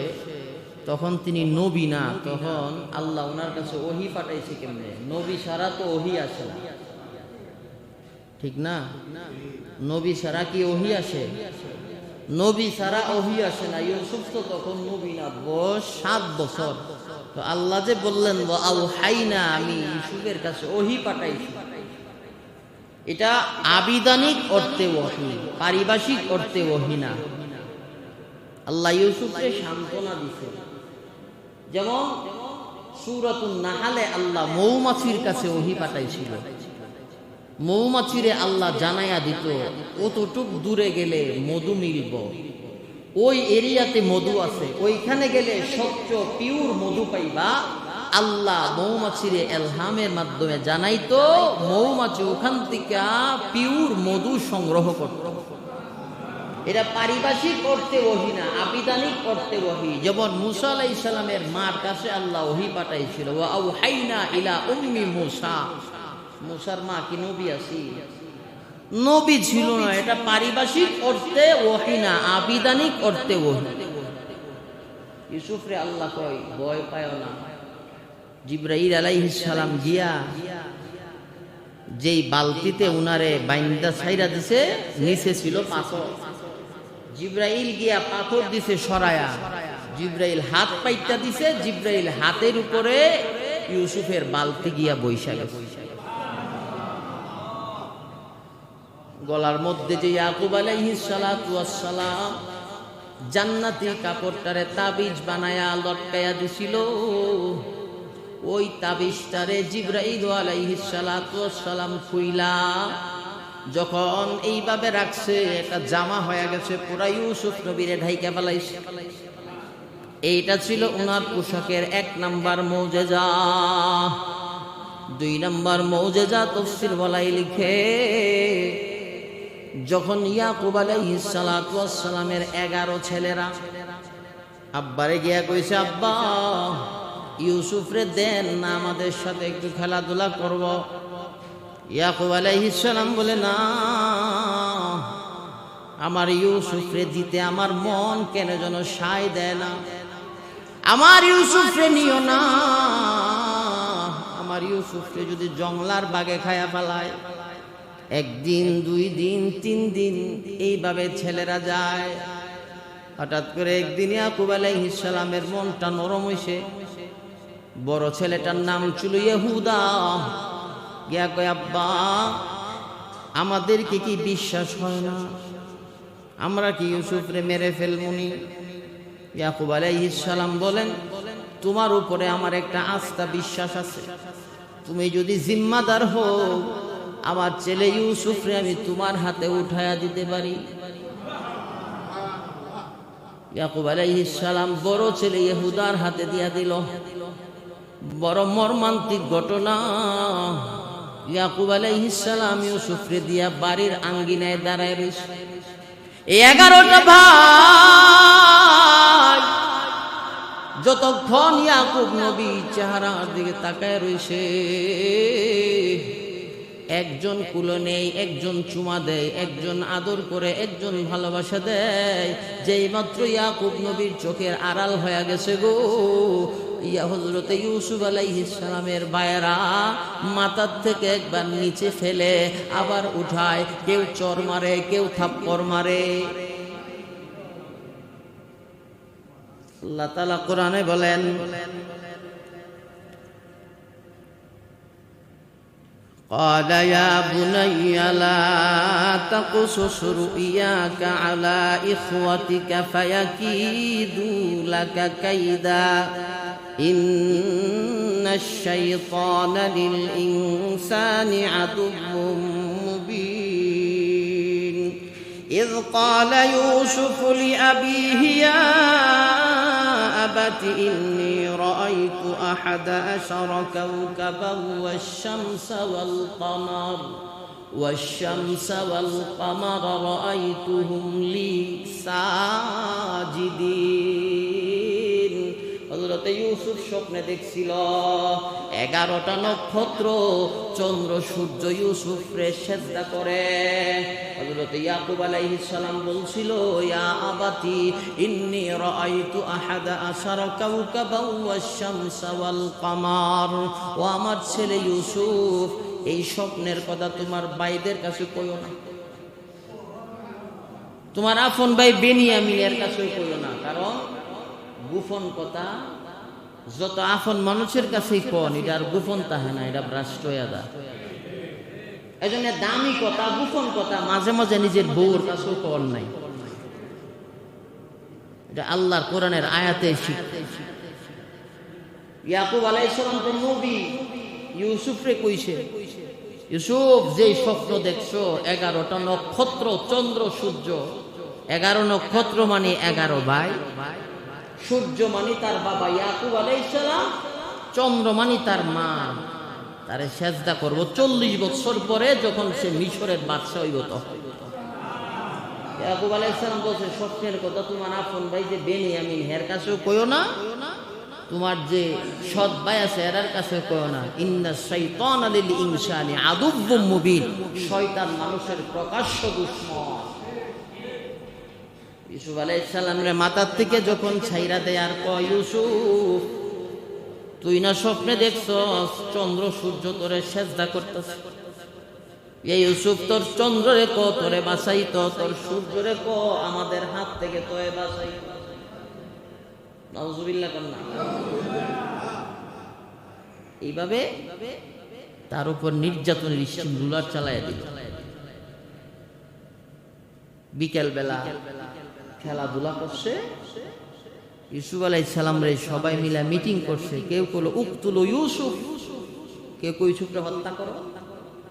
তখন তিনি নবী না, তখন আল্লাহ ওনার কাছে ওহী পাঠাইছে কেমনে? নবী সারা তো ওহী আসে না, ঠিক না? নবী সারা কি ওহী আসে? নবী সারা ওহী আসে না। ইউসুফ তো তখন নবী না, বয়স 7 বছর। তো আল্লাহ যে বললেন ওয়া আউহাইনা, আমি ইউসুফের কাছে ওহী পাঠাইছি, এটা আবিধানিক অর্থে ওহী, পারিভাষিক অর্থে ওহী না। আল্লাহ ইউসুফকে সান্ত্বনা দিছে। যেমন সূরাতুন নাহলে আল্লাহ মৌমাছির কাছে ওহী পাঠাইছিল। মৌমাছিরে আল্লাহ জানাইয়া দিত কতটুক দূরে গেলে মধু মিলব, ওই এরিয়াতে মধু আছে, ওইখানে গেলে স্বচ্ছ পিওর মধু পাইবা। আল্লাহ মৌমাছিরে এলহামের মাধ্যমে জানাইতো, মৌমাছি ওখান থেকে পিওর মধু সংগ্রহ করত। এটা পারিভাষিক অর্থে ওহী না, আবিধানিক অর্থে ওহী। যেমন মুসা আলাইহিস সালামের মার কাছে আল্লাহ ওহী পাঠাইছিল, ওয়া আউহাইনা ইলা উম্মি মুসা। মুসার মা কি নবী আছে? নবী ছিল না। এটা পারিভাষিক অর্থে ওহী না, আবিধানিক অর্থে ওহী। ইউসুফরে আল্লাহ কয়, ভয় পায় না। জিবরাইল আলাইহিস সালাম গিয়া যেই বালতিতে উনারে বাইন্দা ছাইরা দিছে, নিচে ছিল পাথর। জিবরাইল গিয়া পাথর দিছে সরায়া, জিবরাইল হাত পাইটা দিছে, জিবরাইল হাতের উপরে ইউসুফের বালতি গিয়া বৈশা গেছে। গলার মধ্যে যে ইয়াকুব আলাইহিস সালাতু ওয়াস সালাম জান্নাতি কাপড়টারে তাবিজ বানায়া লটকায়া দিছিল, ওই তাবিজটারে জিবরাইল আলাইহিস সালাতু ওয়াস সালাম খুইলা যখন এইভাবে রাখছে, একটা জামা হয়ে গেছে, পুরা ইউসুফ নবীরে ঢাইকা ফেলাইছে। এইটা ছিল ওনার পোশাকের 1 নাম্বার মুজিজা। 2 নাম্বার মুজিজা তাফসীর বলাই লিখে, যখন ইয়াকুব আলাইহিস সালাতু ওয়াস সালামের 11 ছেলেরা আব্বারে গিয়া কইছে, আব্বা ইউসুফরে দেন না, আমাদের সাথে একটু খেলাধুলা করব। ইয়াকুব আলাইহিস সালাম বলে, না, আমার ইউসুফরে দিতে আমার মন কেন যেন সায় দেয় না, আমার ইউসুফরে নিও না, আমার ইউসুফরে যদি জংলার বাগে খায়া ফেলায়। একদিন, 2 দিন, 3 দিন এইভাবে ছেলেরা যায়। হঠাৎ করে একদিন ইয়াকুব আলাইহিস সালামের মনটা নরম হইছে। বড় ছেলেটার নাম ছিল ইহুদা। গিয়া কয়, আব্বা আমাদেরকে কি বিশ্বাস হয় না? আমরা কি ইউসুফরে মেরে ফেলমুনি? ইয়াকুব আলাইহিস সালাম বলেন, তোমার উপরে আমার একটা আস্থা বিশ্বাস আছে, তুমি যদি জিম্মাদার হও আমার ছেলে ইউসুফরে আমি তোমার হাতে উঠায়া দিতে পারি। ইয়াকুব আলাইহিস সালাম বড় ছেলে ইহুদার হাতে দিয়া দিল। বড় মর্মান্তিক ঘটনা। ইয়াকুব আলাইহিস সালাম ইউসুফরে দিয়া বাড়ির আঙ্গিনায় দাঁড়ায় রইছে। এই 11টা ভাই যতক্ষণ ইয়াকুব নবী চেহারার দিকে তাকায় রইছে, একজন কুলো নেই, একজন চুমা দেয়, একজন আদর করে, একজন ভালোবাসা দেয়। যেই মাত্র ইয়াকুব নবীর চোখের আড়াল হয়ে গেছে গো, হযরতে ইউসুফ আলাইহিস সালামের ভাইয়েরা মাথার থেকে একবার নিচে ফেলে আবার উঠায়, কেউ চর মারে, কেউ থাপ্পড় মারে। আল্লাহ তাআলা কোরআনে বলেন, قال يا بني لا تقصص رؤياك على إخوتك فيكيدوا لك كيدا إن الشيطان للإنسان عدو مبين إذ قال يوسف لأبيه يا أبت إني رأيت 11 كوكبا والشمس والقمر رأيتهم لي ساجدين। হযরতে ইউসুফ স্বপ্নে দেখছিল 11টা নক্ষত্র, চন্দ্র, সূর্য ইউসুফরে সেজদা করে। হযরতে ইয়াকুব আলাইহিস সালাম বলছিল, ইয়া আবাতি ইন্নী রাআইতু 11 কাওকাবা ওয়াশ-শামসা ওয়াল কামার। ও আমার ছেলে ইউসুফ, এই স্বপ্নের কথা তোমার ভাইদের কাছে কইও না, তোমার আপন ভাই বেনিয়ামিনের কাছে কইও না, কারণ গোপন কথা যত আপন মানুষের কাছেই কন, এটা আর গোপন তাহে না, এটা ভ্রষ্ট হয়ে দা। এই জন্য দামি কথা, গোপন কথা মাঝে মাঝে নিজের বউর কাছেও কন নাই। এটা আল্লাহর কোরআনের আয়াতে শিখতে। ইয়াকুব আলাইহিস সালাম তো নবী, ইউসুফরে কইছে, ইউসুফ যে স্বপ্ন দেখছো 11টা নক্ষত্র, চন্দ্র, সূর্য, 11 নক্ষত্র মানে 11 ভাই, সূর্য মানে তার বাবা ইয়াকুব আলাইহিস সালাম, চন্দ্র মানে তার মা, তারে সেজদা করব 40 বছর পরে যখন সে মিশরের বাদশা হইব। তখন ইয়াকুব আলাইহিস সালাম বলছে, স্বপ্নের কথা তোমার আপন ভাই যে বেনিয়ামিন এর কাছেও কইও না, তোমার যে সৎ ভাই আছে এর কাছেও কইও না। ইন্নাশ শাইতানা লিল ইনসানি আদুউম মুবিন, শয়তান মানুষের প্রকাশ্য দুশমন। ইউসুফ আলাইহিস সালামের মাথার থেকে যখন ছাইরা দেয় আর কয়, ইউসুফ তুই না স্বপ্নে দেখছস চন্দ্র সূর্য তোরে সেজদা করতেছে, এই ইউসুফ তোর চন্দ্ররে ক তোরে বাঁচাইত, তোর সূর্যরে ক আমাদের হাত থেকে তোরে বাঁচাইত। নাউজুবিল্লাহ কান্না। এইভাবে তার উপর নির্যাতনের স্টিম রুলার চালায় দিল। বিকেল বেলা খেলাধুলা করছে, ইউসুফ আলাইহিস সালাম রে সবাই মিলে মিটিং করছে। কেউ কইলো উকতুলু ইউসুফ, কেউ কই ইউসুফকে হত্যা করো,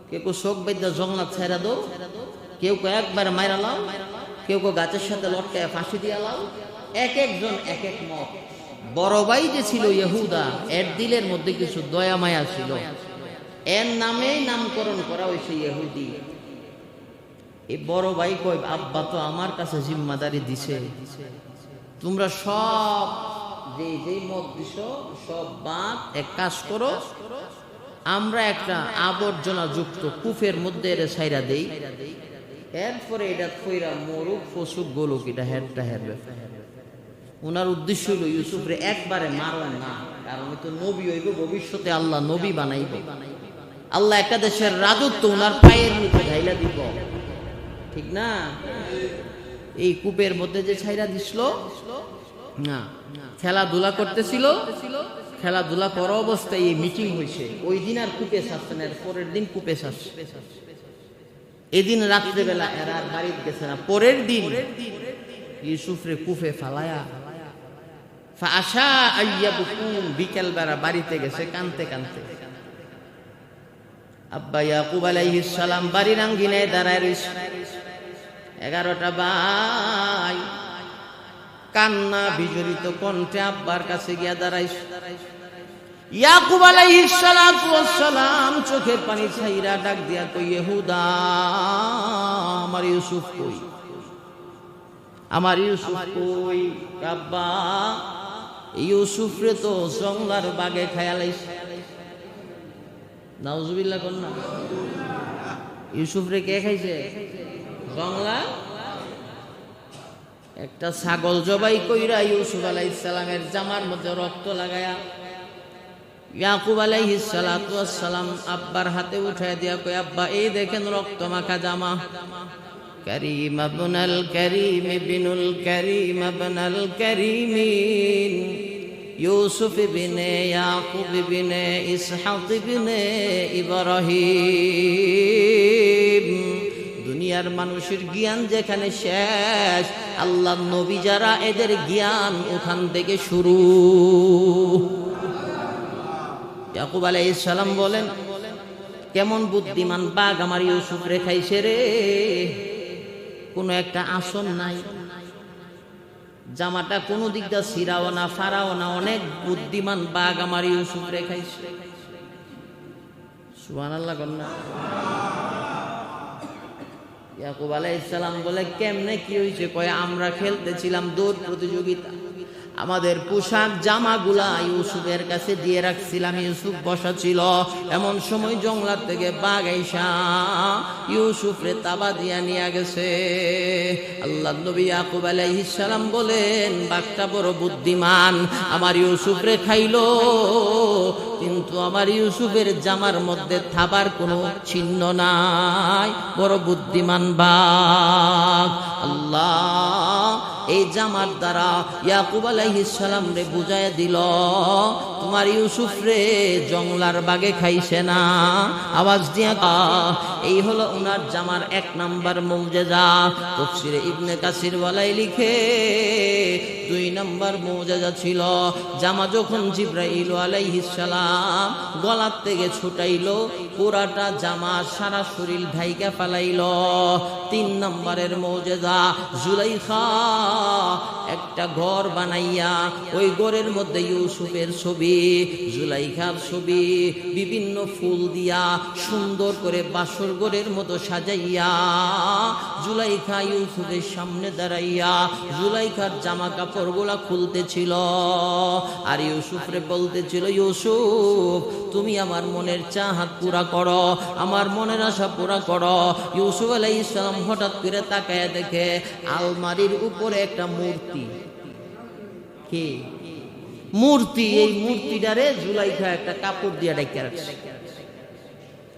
কেউ কই শোক বেদ্যা জগন্নাথ ছেড়ে দাও, কেউ কই একবার মাইরা লাও, কেউ কই গাছের সাথে লটকায় ফাঁসি দিয়া লাও। এক একজন এক এক মত। বড় ভাই যে ছিল ইহুদা, এর দিলের মধ্যে কিছু দয়া মায়া ছিল, এর নামেই নামকরণ করা হয়েছে ইহুদি। এই বড় ভাই কই, আব্বা তো আমার কাছে জিম্মাদারি দিছে, তোমরা সব যেই মত দিছ সব বাদ, এক কাজ করো, আমরা একটা আবর্জনা যুক্ত কূপের মধ্যে এর ছাইরা দেই, এরপরে এটা কইরা মরুক ফসুক গলুক, এটা হেডটা হেরবে। ওনার উদ্দেশ্য হলো ইউসুফরে একবারে মারণ না, কারণ তো নবী হইব, ভবিষ্যতে আল্লাহ নবী বানাইব, আল্লাহ একটা দেশের রাজত্ব ওনার পায়ের নিচে ঢাইলা দিব, ঠিক না? এই কূপের মধ্যে যে ছাইরা দিছিল না, খেলাধুলা করতেছিল, খেলাধুলা করা অবস্থায় এই মিটিং হয়েছে, ওই দিন আর কূপে ছাড়ছে না, পরের দিন কূপে ছাড়ছে। এদিন রাত্রেবেলা এরা আর বাড়িতে গেছে না, পরের দিন ইউসুফরে কূপে ফালায়া ফাশা আইয়াবকুম, বিকেল বেলা বাড়িতে গেছে কানতে কানতে। আব্বা ইয়াকুব আলাইহিস সালাম বাড়ির আঙ্গিনায় দাঁড়ায় রইছে, 11টা ভাই কান্না বিজড়িত কণ্ঠে আব্বার কাছে গিয়া দাঁড়াইছে। ইয়াকুব আলাইহিস সালাতু ওয়াস সালাম চোখের পানি ছাইরা ডাক দিয়া কই, ইহুদা, আমার ইউসুফ কই, আমার ইউসুফ কই? আব্বা, ইউসুফ রে তো জংলার বাগে খায়া লাইছে। নাউজুবিল্লাহ কোন না, ইউসুফ রে কে খাইছে? জংলা। একটা ছাগল জবাই কইরা ইউসুফ আলাইহিস সালামের জামার মধ্যে রক্ত লাগায়া ইয়াকুব আলাইহিস সালাতু ওয়াস সালাম আব্বার হাতে উঠায় দিয়া কই, আব্বা, এই দেখেন রক্ত মাখা জামা। করিম আবনাল করিম বিনুল করিম আবনাল করিমিন ইউসুফ ইবনে ইয়াকুব ইবনে ইসহাক ইবনে ইব্রাহিম। দুনিয়ার মানুষের জ্ঞান যেখানে শেষ, আল্লাহর নবী যারা, এদের জ্ঞান ওখান থেকে শুরু। ইয়াকুব আলাইহিস সালাম বলেন, কেমন বুদ্ধিমান বাঘ আমার ইউসুফ রে খাইছে রে, কোনো একটা আসন নাই, জামাটা কোনো দিক দা ছিড়াও না ফাড়াও না, অনেক বুদ্ধিমান বাঘ আমার ইউসুফ রে খাইছে। সুবহানাল্লাহ কন্যা। ইয়াকুব আলাইহিস সালাম বলে, কেমনে কি হইছে? কয়, আমরা খেলতেছিলাম দৌড় প্রতিযোগিতা, আমাদের পোশাক জামাগুলা ইউসুফের কাছে দিয়ে রাখছিলাম, ইউসুফ বসা ছিল, এমন সময় জঙ্গলার থেকে বাঘ আইসা ইউসুফরে তাবা দিয়া নিয়ে গেছে। আল্লাহর নবী ইয়াকুব আলাইহিস সালাম বলেন, বাঘটা বড় বুদ্ধিমান, আমার ইউসুফরে খাইলো, কিন্তু আমার ইউসুফের জামার মধ্যে থাবার কোনো চিহ্ন নাই, বড় বুদ্ধিমান বাঘ। আল্লাহ এই জামার দ্বারা ইয়াকুব আলাইহিস সালাম রে বুঝায় দিল, তোমার ইউসুফ রে জংলার বাগে খাইছে না, আওয়াজ দিয়া। এই হলো ওনার জামার 1 নাম্বার মুজিজা। তাফসীরে ইবনে কাসির ওয়ালাই লিখে 2 নাম্বার মুজিজা ছিল, জামা যখন জিবরাইল আলাইহিস সালাম গলার থেকে ছুটাইলো, পুরাটা জামা সারা শরীর ঢাইকা ফেলাইলো। 3 নাম্বারের মুজিজা, জুলাইখা একটা ঘর বানাইয়া ওই ঘরের মধ্যে ইউসুফের ছবি, জুলাইখার ছবি বিভিন্ন ফুল দিয়া সুন্দর করে বাসর ঘরের মতো সাজাইয়া জুলাইখা ইউসুফের সামনে দাঁড়াইয়া জুলাইখার জামা কাপড়গুলা খুলতেছিল, আর ইউসুফরে বলতেছিল, ইউসুফ, তুমি আমার মনের চাহাত পুরা করো, আমার মনের আশা পুরা করো। ইউসুফ আলাইহিস সালাম হঠাৎ করে তাকায় দেখে আলমারির উপরে একটা মূর্তি। কি মূর্তি? এই মূর্তিটারে জুলাইখা একটা কাপড় দিয়ে ঢেকে রাখছে।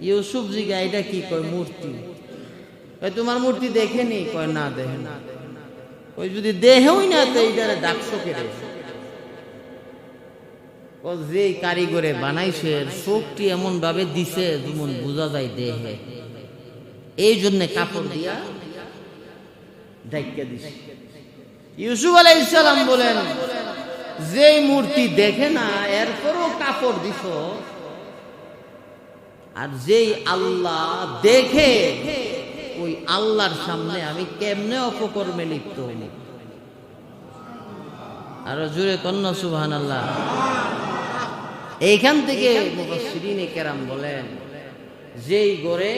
ইউসুফ জিগা, এটা কি? কয় মূর্তি। তোমার মূর্তি দেখেনি? কয় না, দেখে না। ওই যদি দেহই না তো এইটারে ডাকছো কেটে? ও যে কারিগরে বানাইছে শোকটি এমন ভাবে দিছে যেমন বোঝা যায় দেহে, এই জন্য কাপড় দিয়া ঢাইকা দিছে। ইউসুফ আলাইহিস সালাম বলেন, যে মূর্তি দেখে না এরপরও কাপড় দিছ, আর যেই আল্লাহ দেখে ওই আল্লাহর সামনে আমি কেমনে অপকর্মে লিপ্ত হইনি? আরো জোরে কন্যা সুবহানাল্লাহ। এইখান থেকে মুফাসসিরিনে কেরাম বলেন, যেই ঘরে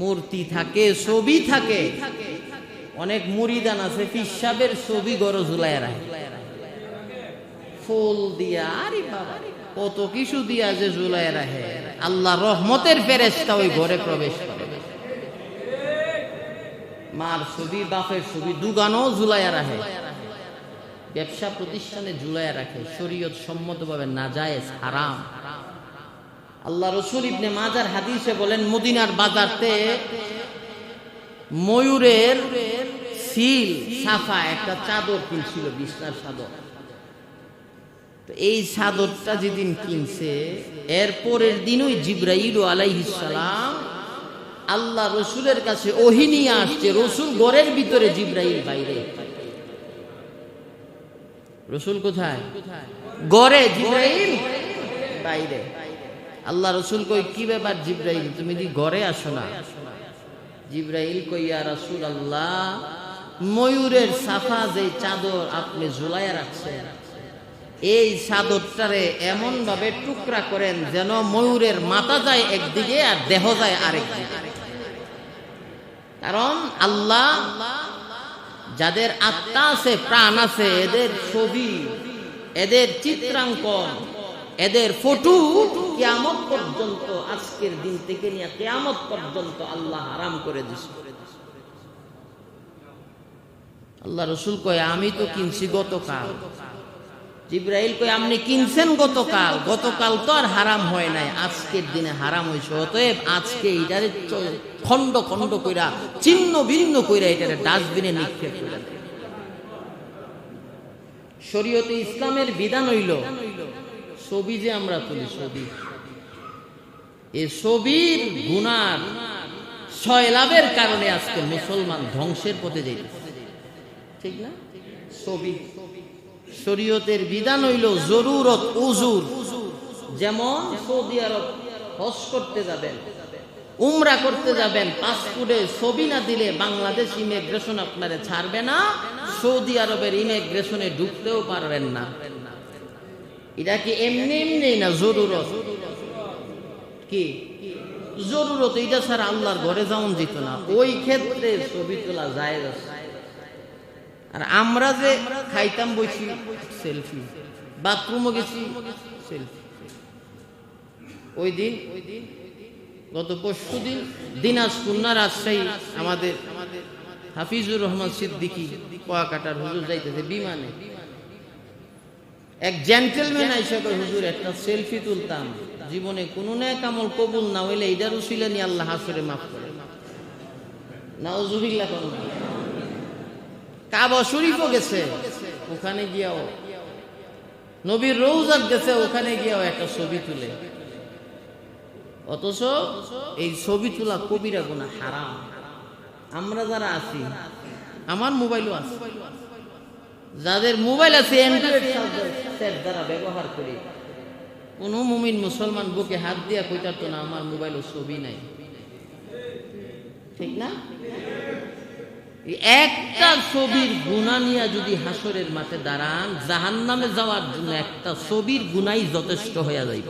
মূর্তি থাকে, ছবি থাকে। অনেক মুরিদান আছে পিসাবের ছবি গড় ঝুলাইয়া রাখে, ফুল দিয়া, আরে বাবা কত কিছু দিয়া যে ঝুলাইয়া রাখে। আল্লাহ রহমতের ফেরেশতা ওই ঘরে প্রবেশ করে। মার ছবি, বাপের ছবি দুগানো ঝুলাইয়া রাখে, ব্যবসা প্রতিষ্ঠানে ঝুলাইয়া রাখে। শরীয়ত সম্মতভাবে নাজায়েজ, হারাম। আল্লাহ রসুল ইবনে মাজার হাদিসে বলেন, মদিনার বাজারতে ময়ূরের সিল সাফা একটা চাদর কিনছিল, বিছনার চাদর। তো এই চাদরটা যেদিন কিনছে, এর পরের দিনই জিবরাইল আলাইহিস সালাম আল্লাহ রসুলের কাছে ওহী নিয়ে আসছে। রসুল ঘরের ভিতরে, জিবরাইল বাইরে। রসুল কোথায়? ঘরে, জিবরাইল বাইরে। আল্লাহ রসুল কই, কি ব্যাপার জিবরাইল, তুমি কি ঘরে আসো না? জিবরাইল কই, ইয়া রাসূলুল্লাহ, ময়ূরের সাফা যে চাদর আপনি ঝুলাইয়া রাখছেন, এই চাদরটারে এমন ভাবে টুকরা করেন যেন ময়ূরের মাথা যায় একদিকে আর দেহ যায় আরেক দিকে। কারণ আল্লাহ যাদের আত্মা আছে, প্রাণ আছে, এদের ছবি, এদের চিত্রাঙ্কন, এদের ফটো কিয়ামত পর্যন্ত, আজকের দিন থেকে নিয়ে কিয়ামত পর্যন্ত আল্লাহ হারাম করে দিয়েছে। আল্লাহ রসুল কয়, আমি তো কিনছি গতকাল। জিবরাইল কয়, আপনি কিনছেন গতকাল? গতকাল তো আর হারাম হয় নাই, আজকের দিনে হারাম হয়েছে। অতএব আজকে এটারে খন্ড খন্ড কইরা, চিহ্ন ভিন্ন কইরা এটারে ডাস্টবিনে নিক্ষেপ করে। শরীয়তে ইসলামের বিধান হইল, ছবি যে আমরা তুলি, ছবি, এই ছবির গুনার সয়লাভের কারণে আজকে মুসলমান ধ্বংসের পথে যাইতেছে, ঠিক না? ছবি, শরীয়তের বিধান হইল জরুরত উজুর। যেমন সৌদি আরব হজ করতে যাবেন, উমরা করতে যাবেন, পাসপোর্টে ছবি না দিলে বাংলাদেশ ইমিগ্রেশন আপনারে ছাড়বে না, সৌদি আরবের ইমিগ্রেশনে ঢুকতেও পারবেন না। এটা কি এমনি এমনি না? জরুরত। কি জরুরত? এটা ছাড়া আল্লাহর ঘরে যেমন যেত না, ওই ক্ষেত্রে ছবি তোলা যায়। আর আমরা যে খাইতাম বইছি সেলফি, বাথরুমও গেছি সেলফি। ওই দিন, গত পরশু দিন দিনাজপুর না রাজশাহী, আমাদের হাফিজুর রহমান সিদ্দিকী কুয়াকাটার হুজুর যাইতেছে বিমানে। এক জেন্টেলম্যান আইসা কয়, হুজুর একটা সেলফি তুলতাম, জীবনে কোনো নেক আমল কবুল না হইলে এইটার উসিলা নিয়ে আল্লাহ হাসরে মাফ করে। নাউজুবিল্লাহ। কাবা শরীফও গেছে, ওখানে গিয়াও, নবীর রওজাত গেছে, ওখানে গিয়াও একটা ছবি তুলে। অথচ এই ছবি তোলা কবিরা গুনাহ, হারাম। আমরা যারা আছি, আমার মোবাইলও আছে, যাদের মোবাইল আছে অ্যান্ড্রয়েড সেট দ্বারা ব্যবহার করি, কোন মুমিন মুসলমান বুকে হাত দিয়া কইতার তো না আমার মোবাইলও ছবি নাই, ঠিক না? একটা ছবির গুনাহ নিয়ে যদি হাসরের মাঠে দাঁড়ান, জাহান্নামে যাওয়ার জন্য একটা ছবির গুনাহই যথেষ্ট হয়ে যাইব।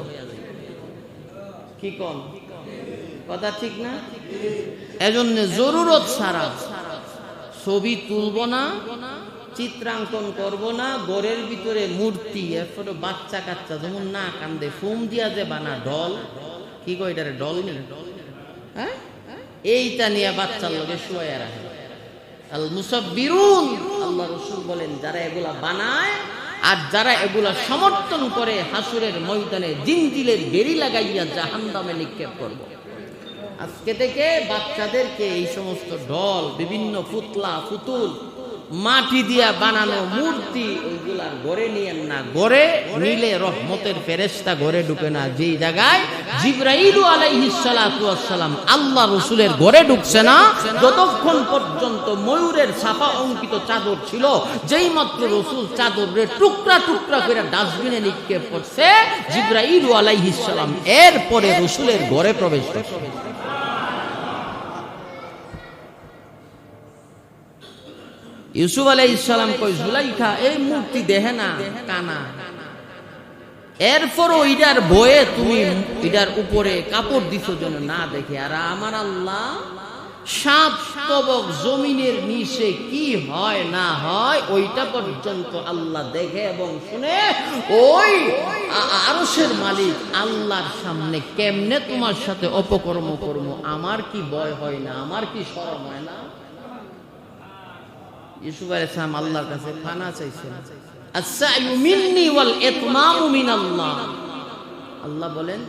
কি কোন কথা ঠিক না? এজন্য জরুরত ছাড়া ছবি তুলব না, চিত্রাঙ্কন করব না, ঘরের ভিতরে মূর্তি, এরপরে বাচ্চা কাচ্চা যেমন না কান্দে, ফোম দিয়া যে বানা ডল, কি কয় এটারে, ডল নি, হ্যাঁ, এইটা নিয়ে বাচ্চার লগে শুয়ে রাখে। আল মুসাব্বিরুন, আল্লাহ রাসূল বলেন, যারা এগুলা বানায় আর যারা এগুলা সমর্থন করে, হাসরের ময়দানে জিনজিলের বেড়ি লাগাইয়া জাহান্নামে নিক্ষেপ করব। আজকে থেকে বাচ্চাদেরকে এই সমস্ত ডল, বিভিন্ন পুতলা পুতুল, মাটি দিয়া বানানো মূর্তি, ওইগুলার ঘরে নিয়েন না। ঘরে নিলে রহমতের ফেরেশতা ঘরে ঢুকে না। যেই জায়গায় জিবরাইল আলাইহিস সালাতু ওয়াস সালাম আল্লাহ রাসূলের ঘরে ঢুকছে না, যতক্ষণ পর্যন্ত ময়ূরের ছাপা অঙ্কিত চাদর ছিল, যেই মাত্র রাসূল চাদরে টুকরা টুকরা করে ডাস্টবিনে নিক্ষেপ করছে জিবরাইল আলাইহিস সালাম, এরপরে রাসূলের ঘরে প্রবেশ করছে। ইউসুফ আলাইহিস সালাম কই, জুলাইখা এই মূর্তি দেহে না, কানা, এরপর ওইটার ভয়ে তুমি এটার উপরে কাপড় দিছো যেন না দেখে। আর আমার আল্লাহ সাত তবক জমিনের নিচে কি হয় না হয় ওইটা পর্যন্ত আল্লাহ দেখে এবং শুনে। ওই আরশের মালিক আল্লাহর সামনে কেমনে তোমার সাথে অপকর্ম করবো, আমার কি ভয় হয় না, আমার কি শরম হয় না? ইউসুফ আলাইহিস সালাম আল্লাহর কাছে পানা চাইছেন। আস-সা'য়ু মিন্নি ওয়াল ইতমামু মিনাল্লাহ। আল্লাহ বলেন,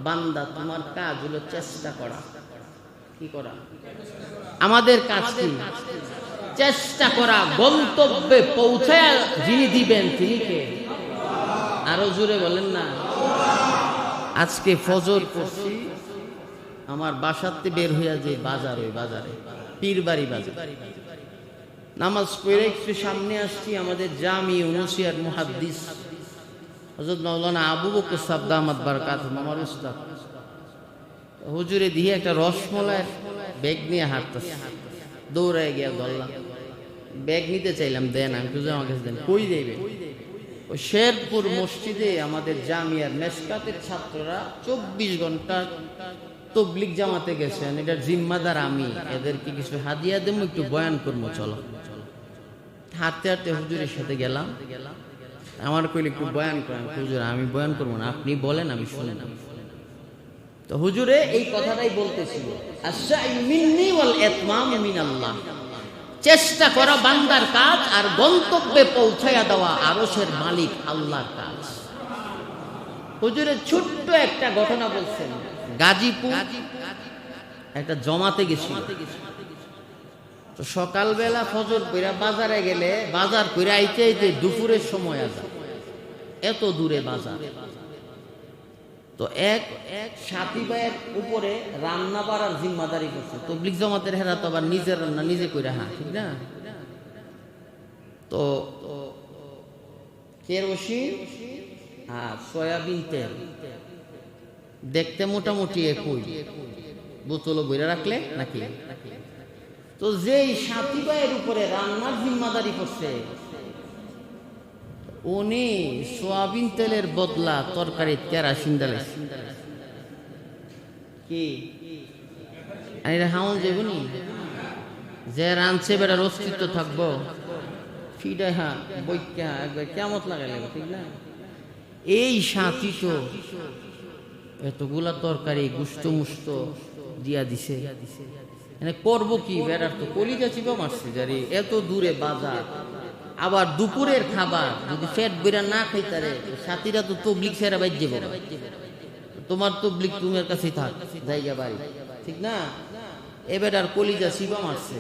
বান্দা তোমার কাজ হলো চেষ্টা করা। কি করা? আমাদের কাজ কি? চেষ্টা করা। গন্তব্যে পৌঁছায় যিনি দিবেন তিনি কে? আরো জোরে বলেন না। আজকে ফজর পড়ছি, আমার বাসাতে বের হইয়া যে বাজার, ওই বাজারে পীরবাড়ি বাজার, নামাজ পড়ে একটু সামনে আসছি, আমাদের জামি উনুসিয়ার মুহাদ্দিস হযরত মাওলানা আবু বকর সাহেব দামাত বারাকাতুহু আমার উস্তাদ, হুজুরে দিয়ে একটা রসমলাইয়ের ব্যাগ নিয়ে হাঁটতেছে। দৌড়ায় গিয়া ধরলাম, ব্যাগ নিতে চাইলাম, দেন। আমি তো আমার কাছে দেন। কই দেবে? ওই শেরপুর মসজিদে আমাদের জামিয়ার মেশকাতের ছাত্ররা 24 ঘন্টা তবলিগ জামাতে গেছেন, এটার জিম্মাদার আমি। এদেরকে কিছু হাদিয়া দেবো, একটু বয়ান করবো, চলো। হাঁটতে হাঁটতে হুজুরের সাথে গেলাম। আমার কইলে একটু বয়ান করেন। হুজুর আমি বয়ান করবো না, আপনি বলেন, আমি শুনেন। তো হুজুরে এই কথাটাই বলতেছিল, আস-সা'য়ু মিন্নি ওয়াল ইতমামু মিনাল্লাহ। চেষ্টা করা বান্দার কাজ, আর গন্তব্যে পৌঁছায়া দেওয়া আরশের মালিক আল্লাহর কাজ। হুজুরে ছোট্ট একটা ঘটনা বলছেন। গাজীপুর একটা জমাতে গেছিল। তো সকালবেলা ফজর পড়া বাজারে গেলে, বাজার করে আইতে আইতে দুপুরের সময় আছে, এত দূরে বাজার। তো এক সাথী ভাইয়ের উপরে রান্না বাড়ার জিম্মাদারি করছে। তবলিগ জামাতের হেরা তো আবার নিজের রান্না নিজে কইরা, হ্যাঁ ঠিক না? তো কেরোসিন আর সয়াবিন তেল দেখতে মোটামুটি একই, বোতলও বইরা রাখলে নাকি। তো যেই সাথী ভাইয়ের উপরে রান্নার জিম্মাদারি করছে, উনি সোয়াবিন তেলের বদলা তরকারি কেরাসিন ডালে। কি হাউন যাবনি যে রানছে বেটার অস্তিত্ব থাকবো, ফিডা হ্যাঁ বৈক্যা একবার কেমত লাগাইলে, ঠিক না? এই সাথী তো এতগুলা তরকারি গুস্ত মুস্ত দিয়া দিছে, করবো কি? বেটার তো কলিজা চিপা মারছে, যারে এত দূরে বাজার, আবার দুপুরের খাবার যদি ফ্যাট বেরা না খাইতারে, সাথীরা তো তবলিগ সেরা বাইর যাবো। তোমার তবলিগ তোমার কাছেই থাক, জায়গা বাড়ি, ঠিক না? এবার আর কলিজা চিপা মারছে।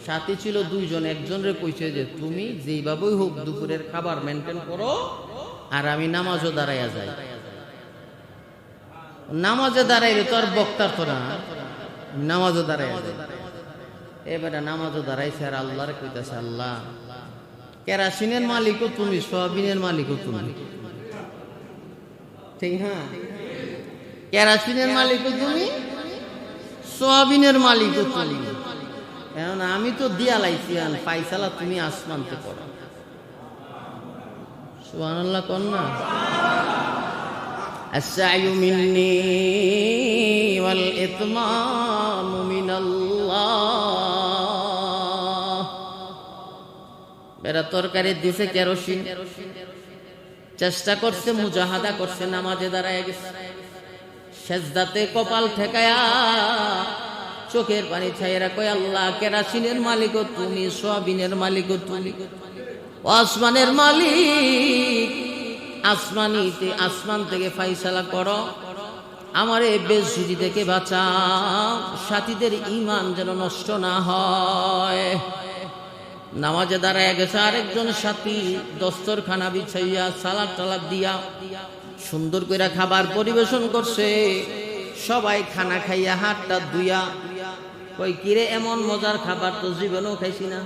সাথী ছিল দুইজন, একজনের কইছে যে তুমি যেইভাবেই হোক দুপুরের খাবার মেনটেন করো, আর আমি নামাজও দাঁড়াইয়া যাই। নামাজে দাঁড়াইলে তো আর বক্তার তো না, নামাজও দাঁড়াইয়া যায়। এবারে নামাজও দাঁড়াইছে, আর আল্লাহরে কইতাছে, আল্লাহ কেরাসিনের মালিকও তুমি, সোয়াবিনের মালিকও তুমি, ঠিক? হ্যাঁ, কেরাসিনের মালিকও তুমি, সোয়াবিনের মালিকও তুমি। এখন আমি তো দিয়া লাইছি, ফাইসালা তুমি আসমানতে করো। সুবহানাল্লাহ কোন না? আস-সা'য়ু মিন্নি ওয়াল ইতমামু মিনাল্লাহ। বেটা তরকারি দিছে কেরোসিন, চেষ্টা করছে, মুজাহাদা করছে, নামাজে দাঁড়ায় গেছে, সেজদাতে কপাল ঠেকায়া চোখের পানি ছাইরা কয়, আল্লাহ কেরাসিনের মালিকও তুমি, সোয়াবিনের মালিকও তুমি, আসমানের মালিক, আসমান থেকে ফাইসালা করো, আমারে বেজ্জতি থেকে বাঁচাও, সাথীদের ঈমান যেন নষ্ট না হয়। নামাজে দাঁড়ায় গেছে আরেকজন সাথী, দস্তরখানা বিছাইয়া সালাদ টালাদ দিয়া সুন্দর করে খাবার পরিবেশন করছে। সবাই খানা খাইয়া হাতটা ধুইয়া কই, কিরে এমন মজার খাবার তো জীবনেও খাইছি না,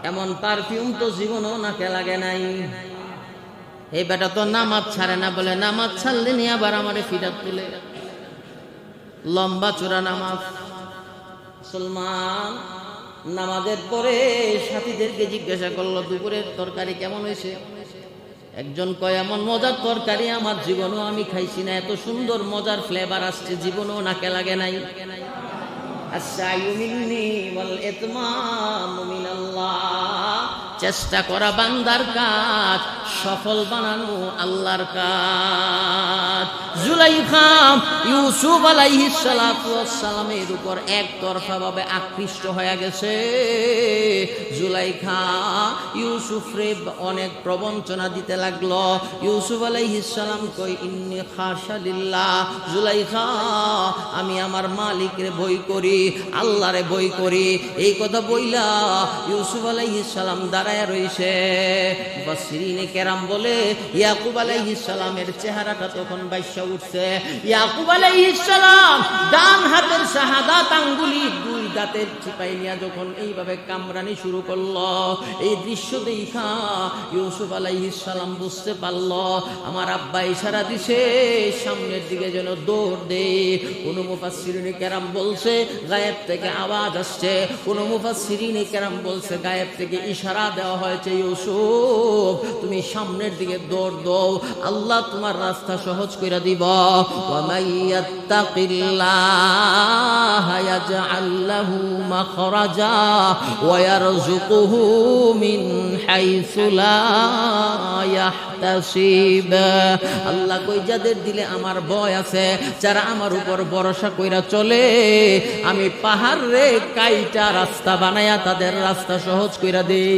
এমন পারফিউম তো জীবনেও নাকে লাগে নাই। এই বেটা তো নামাজ ছাড়ে না, বলে নামাজ ছাড়লে নিয়ে আবার আমারে ফিরাত তুলে। লম্বা চূড়া নামাজ। মুসলমান নামাজের পরে সাথীদেরকে জিজ্ঞাসা করলো, দুপুরের তরকারি কেমন হয়েছে? একজন কয় এমন মজার তরকারি আমার জীবনও আমি খাইছি না, এত সুন্দর মজার ফ্লেভার আসছে জীবনও নাকে লাগে নাই। চেষ্টা করা বান্দার কাজ, সফল বানানো আল্লাহর কাজ। জুলাইখা ইউসুফ আলাইহিস সালাতু ওয়াস সালামের উপর একতরফা ভাবে আকৃষ্ট হয়ে গেছে। জুলাইখা ইউসুফরে অনেক প্রবঞ্চনা দিতে লাগলো। ইউসুফ আলাইহিস সালাম কই ইন্নী খাশা লিল্লাহ, জুলাইখা আমি আমার মালিকরে ভয় করি, আল্লাহরে ভয় করি। এই কথা বইলা ইউসুফ আলাইহিস সালাম দাঁড়ায় রইছে। মুফাসসিরিনে কেরাম বলে ইয়াকুব আলাইহিস সালামের চেহারাটা তখন বাইসা উঠছে। ইয়াকুব আলাইহিস সালাম ডান হাতের শাহাদাত আঙ্গুলি দুই দাঁতের চিপাই নিয়ে যখন এইভাবে কামড়ানি শুরু করলো, এই দৃশ্য দেখা ইউসুফ আলাইহিস সালাম বুঝতে পারলো আমার আব্বা ইশারা দিছে সামনের দিকে যেন দৌড় দে। কোন মুফাসসিরিনে কেরাম বলছে গায়েব থেকে আওয়াজ আসছে, কোন মুফাসসিরিনে কেরাম বলছে গায়েব থেকে ইশারা দেওয়া হয়েছে ইউসুফ তুমি সামনের দিকে দৌড় দাও, আল্লাহ তোমার রাস্তা সহজ করে দিব। ওয়া মাইয়াত্তাকিল্লাহ ইয়াজআল লাহু মাখরাজা ওয়া ইয়ারযুকুহু মিন হাইসু লা ইয়াহতাসিব। আল্লাহ কই যাদের দিলে আমার ভয় আছে, যারা আমার উপর ভরসা কইরা চলে, আমি পাহাড় রে কাইটা রাস্তা বানায়া তাদের রাস্তা সহজ কইরা দেই।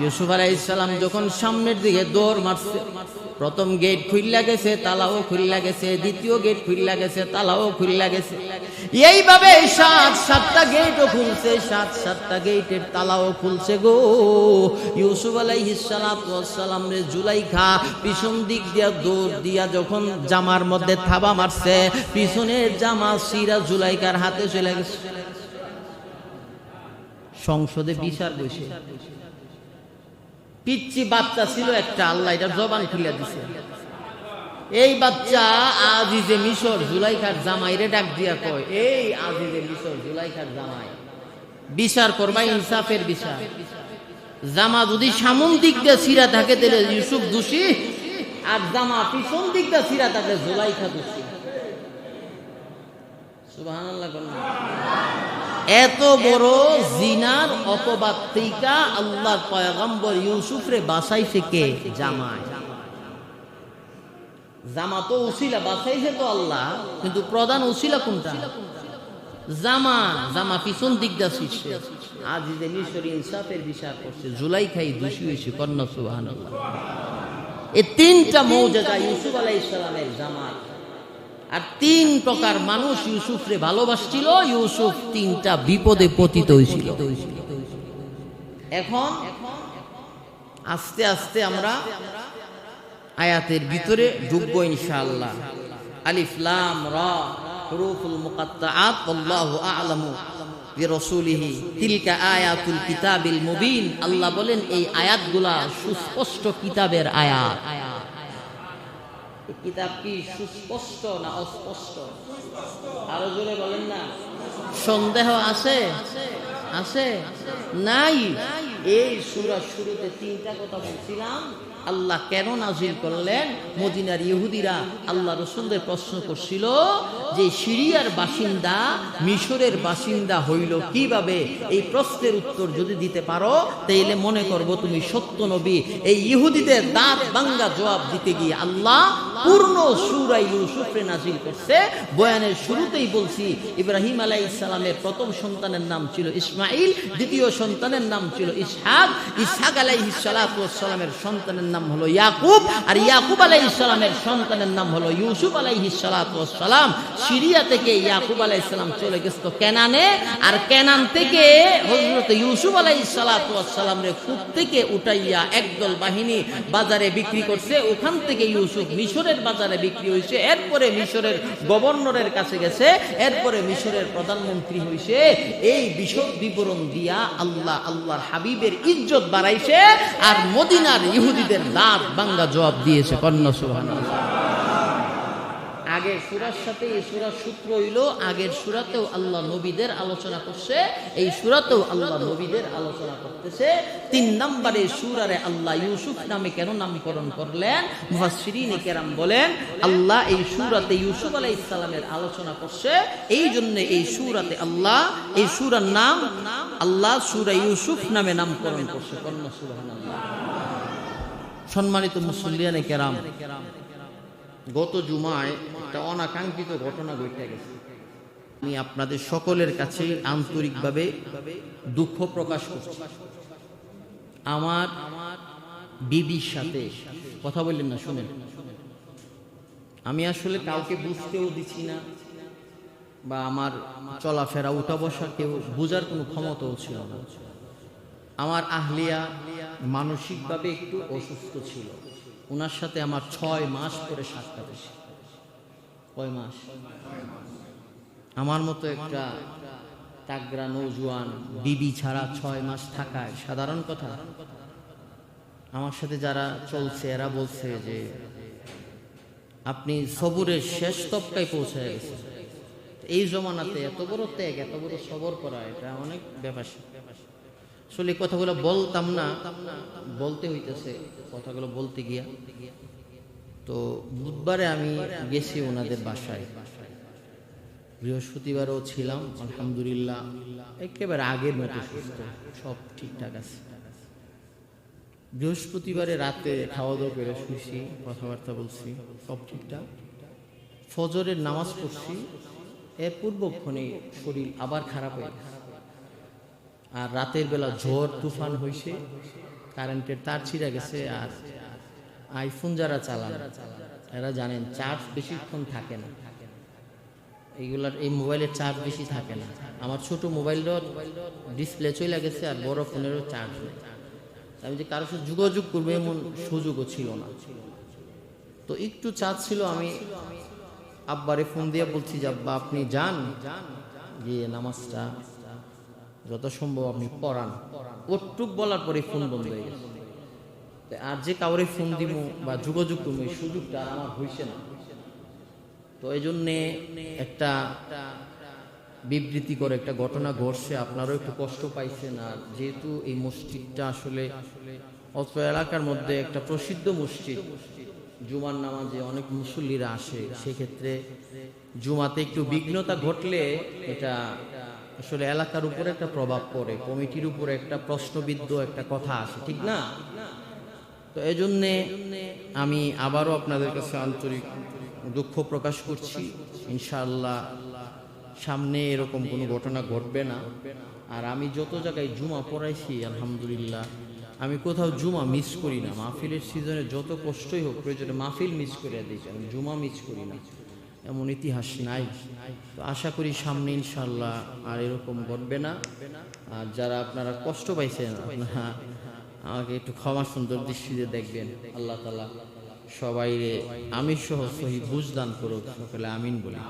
ইউসুফ আলাইহিস সালাম যখন সামনের দিকে দৌড় মারছে, প্রথম গেট খুইলা গেছে, তালাও খুইলা গেছে, দ্বিতীয় গেট খুইলা গেছে, তালাও খুইলা গেছে। এইভাবে সাতটা গেটও খুলছে, সাতটা গেটের তালাও খুলছে গো। ইউসুফ আলাইহিস সালাতু ওয়াস সালাম রে জুলাইখা পিছন দিক দিয়া দৌড় দিয়া যখন জামার মধ্যে থাবা মারছে, পিছনের জামা সিরা জুলাইখার হাতে চলে গেছে। সংসদে বিচার বসে পিচ্চি বাচ্চা ছিল একটা, আল্লাহ এটার জবান খুলে দিছে। এই বাচ্চা আজিজে মিশর জুলাইখার জামাইরে ডাক দিয়া কয়, এই আজিজে মিশর জুলাইখার জামাই, বিচার করবা ইনসাফের বিচার। জামা যদি সামন দিক দিয়ে সিরা থাকে তাহলে ইউসুফ দোষী, আর জামা পিছন দিক দিয়ে সিরা থাকে জুলাইখা দোষী। সুবহানাল্লাহ। এত বড় জিনার অপবাদ থেকে আল্লাহর পয়গম্বর ইউসুফরে বাঁচাইছে কে? জামাই। জামা তো উসিলা, বাঁচাইছে তো আল্লাহ, কিন্তু প্রধান উসিলা কোনটা? জামা। জামা পিছন দিক দা শিখছে। আজিজে মিশর ইনসাফের বিচার করছে, জুলাইখাই দোষী হয়েছে। কন্যা সুবহানাল্লাহ। এই তিনটা মৌজাদা ইউসুফ আলাইহিস সালামের জামা। আর তিন প্রকার মানুষ ইউসুফরে ভালোবাসছিল। ইউসুফ তিনটা বিপদে পতিত হয়েছিল। এখন আস্তে আস্তে আমরা আয়াতের ভিতরে ঢুকবো ইনশাআল্লাহ। আলিফ লাম রা হুরুফুল মুকাত্তাআত আল্লাহু আ'লামু বিরাসূলিহি তিলকা আয়াতুল কিতাবিল মুবিন। আল্লাহ বলেন এই আয়াতগুলা সুস্পষ্ট কিতাবের আয়াত। কিতাব কি সুস্পষ্ট না অস্পষ্ট? আরো জোরে বলেন না। সন্দেহ আছে? আছে নাই? এই সূরার শুরুতে তিনটা কথা বলছিলাম। আল্লাহ কেন নাজিল করলেন? মদিনার ইহুদিরা আল্লাহ রাসূলদের প্রশ্ন করছিল যে সিরিয়ার বাসিন্দা মিশরের বাসিন্দা হইল কিভাবে? এই প্রশ্নের উত্তর যদি দিতে পারো তাইলে মনে করব তুমি সত্য নবী। এই ইহুদিদের দাঁত ভাঙ্গা জবাব দিতে গিয়ে আল্লাহ পূর্ণ সূরা ইউসুফে নাজিল করছে। বয়ানের শুরুতেই বলছি ইব্রাহিম আলাইহিস সালামের প্রথম সন্তানের নাম ছিল ইসমাঈল, দ্বিতীয় সন্তানের নাম ছিল ইসহাক, ইসহাক আলাইহিস সালাতু ওয়াস সালামের সন্তানের নাম হলো ইয়াকুব, আর ইয়াকুব আলাইহিস সালামের সন্তানের নাম হলো ইউসুফ আলাইহিস সালাতু ওয়াস সালাম। সিরিয়া থেকে ইয়াকুব আলাইহিস সালাম চলে গেছে কেনানে, আর কেনান থেকে হযরত ইউসুফ আলাইহিস সালাতু ওয়াস সালামের কূপ থেকে উঠাইয়া একদল বাহিনী বাজারে বিক্রি করছে। ওখান থেকে ইউসুফ মিশরের বাজারে বিক্রি হয়েছে। এরপরে মিশরের গভর্নরের কাছে গেছে, এরপরে মিশরের প্রধানমন্ত্রী হয়েছে। এই বিশদ বিবরণ দিয়া আল্লাহ আল্লাহর হাবিবের ইজ্জত বাড়াইছে, আর মদিনার ইহুদিদের দাঁত ভাঙ্গা জবাব দিয়েছে। কন্যা সুবহানাল্লাহ। আগে আগের সূরার সাথে এই সূরার সূত্র হইল আগের সূরাতেও আল্লাহ নবীদের আলোচনা করছে, এই সূরাতেও আল্লাহ নবীদের আলোচনা করতেছে। 3 নম্বরে সূরারে আল্লাহ ইউসুফ নামে কেন নামকরণ করলেন? মুফাসসিরিনে কেরাম বলেন আল্লাহ এই সূরাতে ইউসুফ আলাইহিস সালামের আলোচনা করছে, এই জন্য এই সূরাতে আল্লাহ এই সূরার নাম আল্লাহ সূরা ইউসুফ নামে নামকরণ করছে। কন্যা সুবহানাল্লাহ। সম্মানিত মুসল্লিয়ানে কেরাম, গত জুমায় একটা অনাকাঙ্ক্ষিত ঘটনা ঘটে গেছে। আমি আপনাদের সকলের কাছে আন্তরিকভাবে দুঃখ প্রকাশ করছি। আমার বিবির সাথে কথা বললেন না, শুনেন, আমি আসলে কাউকে বুঝতেও দিচ্ছি না, বা আমার চলাফেরা উঠা বসা কেউ বোঝার কোনো ক্ষমতাও ছিল না। আমার আহলিয়া মানসিকভাবে একটু অসুস্থ ছিল, ওনার সাথে আমার 6 মাস পরে সাক্ষাৎ হয়েছে। কয় মাস? আমার মতো একটা তাগড়া নৌজওয়ান বিবি ছাড়া 6 মাস থাকায় সাধারণ কথা। আমার সাথে যারা চলছে এরা বলছে যে আপনি সবরের শেষ তবকায় পৌঁছে গেছেন। এই জমানাতে এত বড় ত্যাগ, এত বড় সবর করা, এটা অনেক ব্যাপার। আসলে কথাগুলো বলতাম না, বলতে হইতেছে কথাগুলো বলতে গিয়া। তো বুধবারে আমি গেছি ওনাদের বাসায়, বৃহস্পতিবারও ছিলাম, আলহামদুলিল্লাহ একেবারে আগের মতো সুস্থ, সব ঠিকঠাক আছে। বৃহস্পতিবারে রাতে খাওয়া দাওয়া করে শুয়েছি, কথাবার্তা বলছি, সব ঠিকঠাক। ফজরের নামাজ পড়ছি, এর পূর্বক্ষণে শরীর আবার খারাপ হয়ে গেছে। আর রাতের বেলা ঝড় তুফান হয়েছে, কারেন্টের তার ছিঁড়ে গেছে। আর আইফোন যারা চালান এরা জানেন চার্জ বেশিক্ষণ থাকে না, এইগুলার এই মোবাইলের চার্জ বেশি থাকে না। আমার ছোট মোবাইলের ডিসপ্লে চলে গেছে, আর বড় ফোনেরও চার্জ নেই। আমি যে কারোর সাথে যোগাযোগ করবো এমন সুযোগও ছিল না। তো একটু চার্জ ছিল, আমি আব্বারে ফোন দিয়ে বলছি যে আব্বা আপনি যান, গিয়ে নামাজটা যত সম্ভব আপনি পড়ান। ওটুক বলার পরে ফোন বন্ধ হয়ে গেছে। আর যে কাউরে ফোন দিব বা যোগাযোগ করবো এই সুযোগটা আমার হয়েছে না। তো এই জন্যে একটা বিবৃতি করে একটা ঘটনা ঘটছে, আপনারাও একটু কষ্ট পাইছেন। আর যেহেতু এই মসজিদটা আসলে অত্র এলাকার মধ্যে একটা প্রসিদ্ধ মসজিদ, জুমার নামাজে অনেক মুসল্লিরা আসে, সেক্ষেত্রে জুমাতে একটু বিঘ্নতা ঘটলে এটা আসলে এলাকার উপরে একটা প্রভাব পড়ে, কমিটির উপরে একটা প্রশ্নবিদ্ধ একটা কথা আসে, ঠিক না? তো এই জন্যে আমি আবারও আপনাদের কাছে আন্তরিক দুঃখ প্রকাশ করছি। ইনশাআল্লাহ সামনে এরকম কোনো ঘটনা ঘটবে না। আর আমি যত জায়গায় জুমা পড়াইছি আলহামদুলিল্লাহ, আমি কোথাও জুমা মিস করি না। মাহফিলের সিজনে যত কষ্টই হোক প্রয়োজনে মাহফিল মিস করে দিই, আমি জুমা মিস করি না, এমন ইতিহাস নাই। তো আশা করি সামনে ইনশাআল্লাহ আর এরকম ঘটবে না। আর যারা আপনারা কষ্ট পাইছেন আপনারা আমাকে একটু ক্ষমা সুন্দর দৃষ্টিতে দেখবেন। আল্লাহ তাআলা সবাইরে আমি সহ সহি বুঝদান করুক, সকলে আমিন বলি।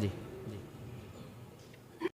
জি।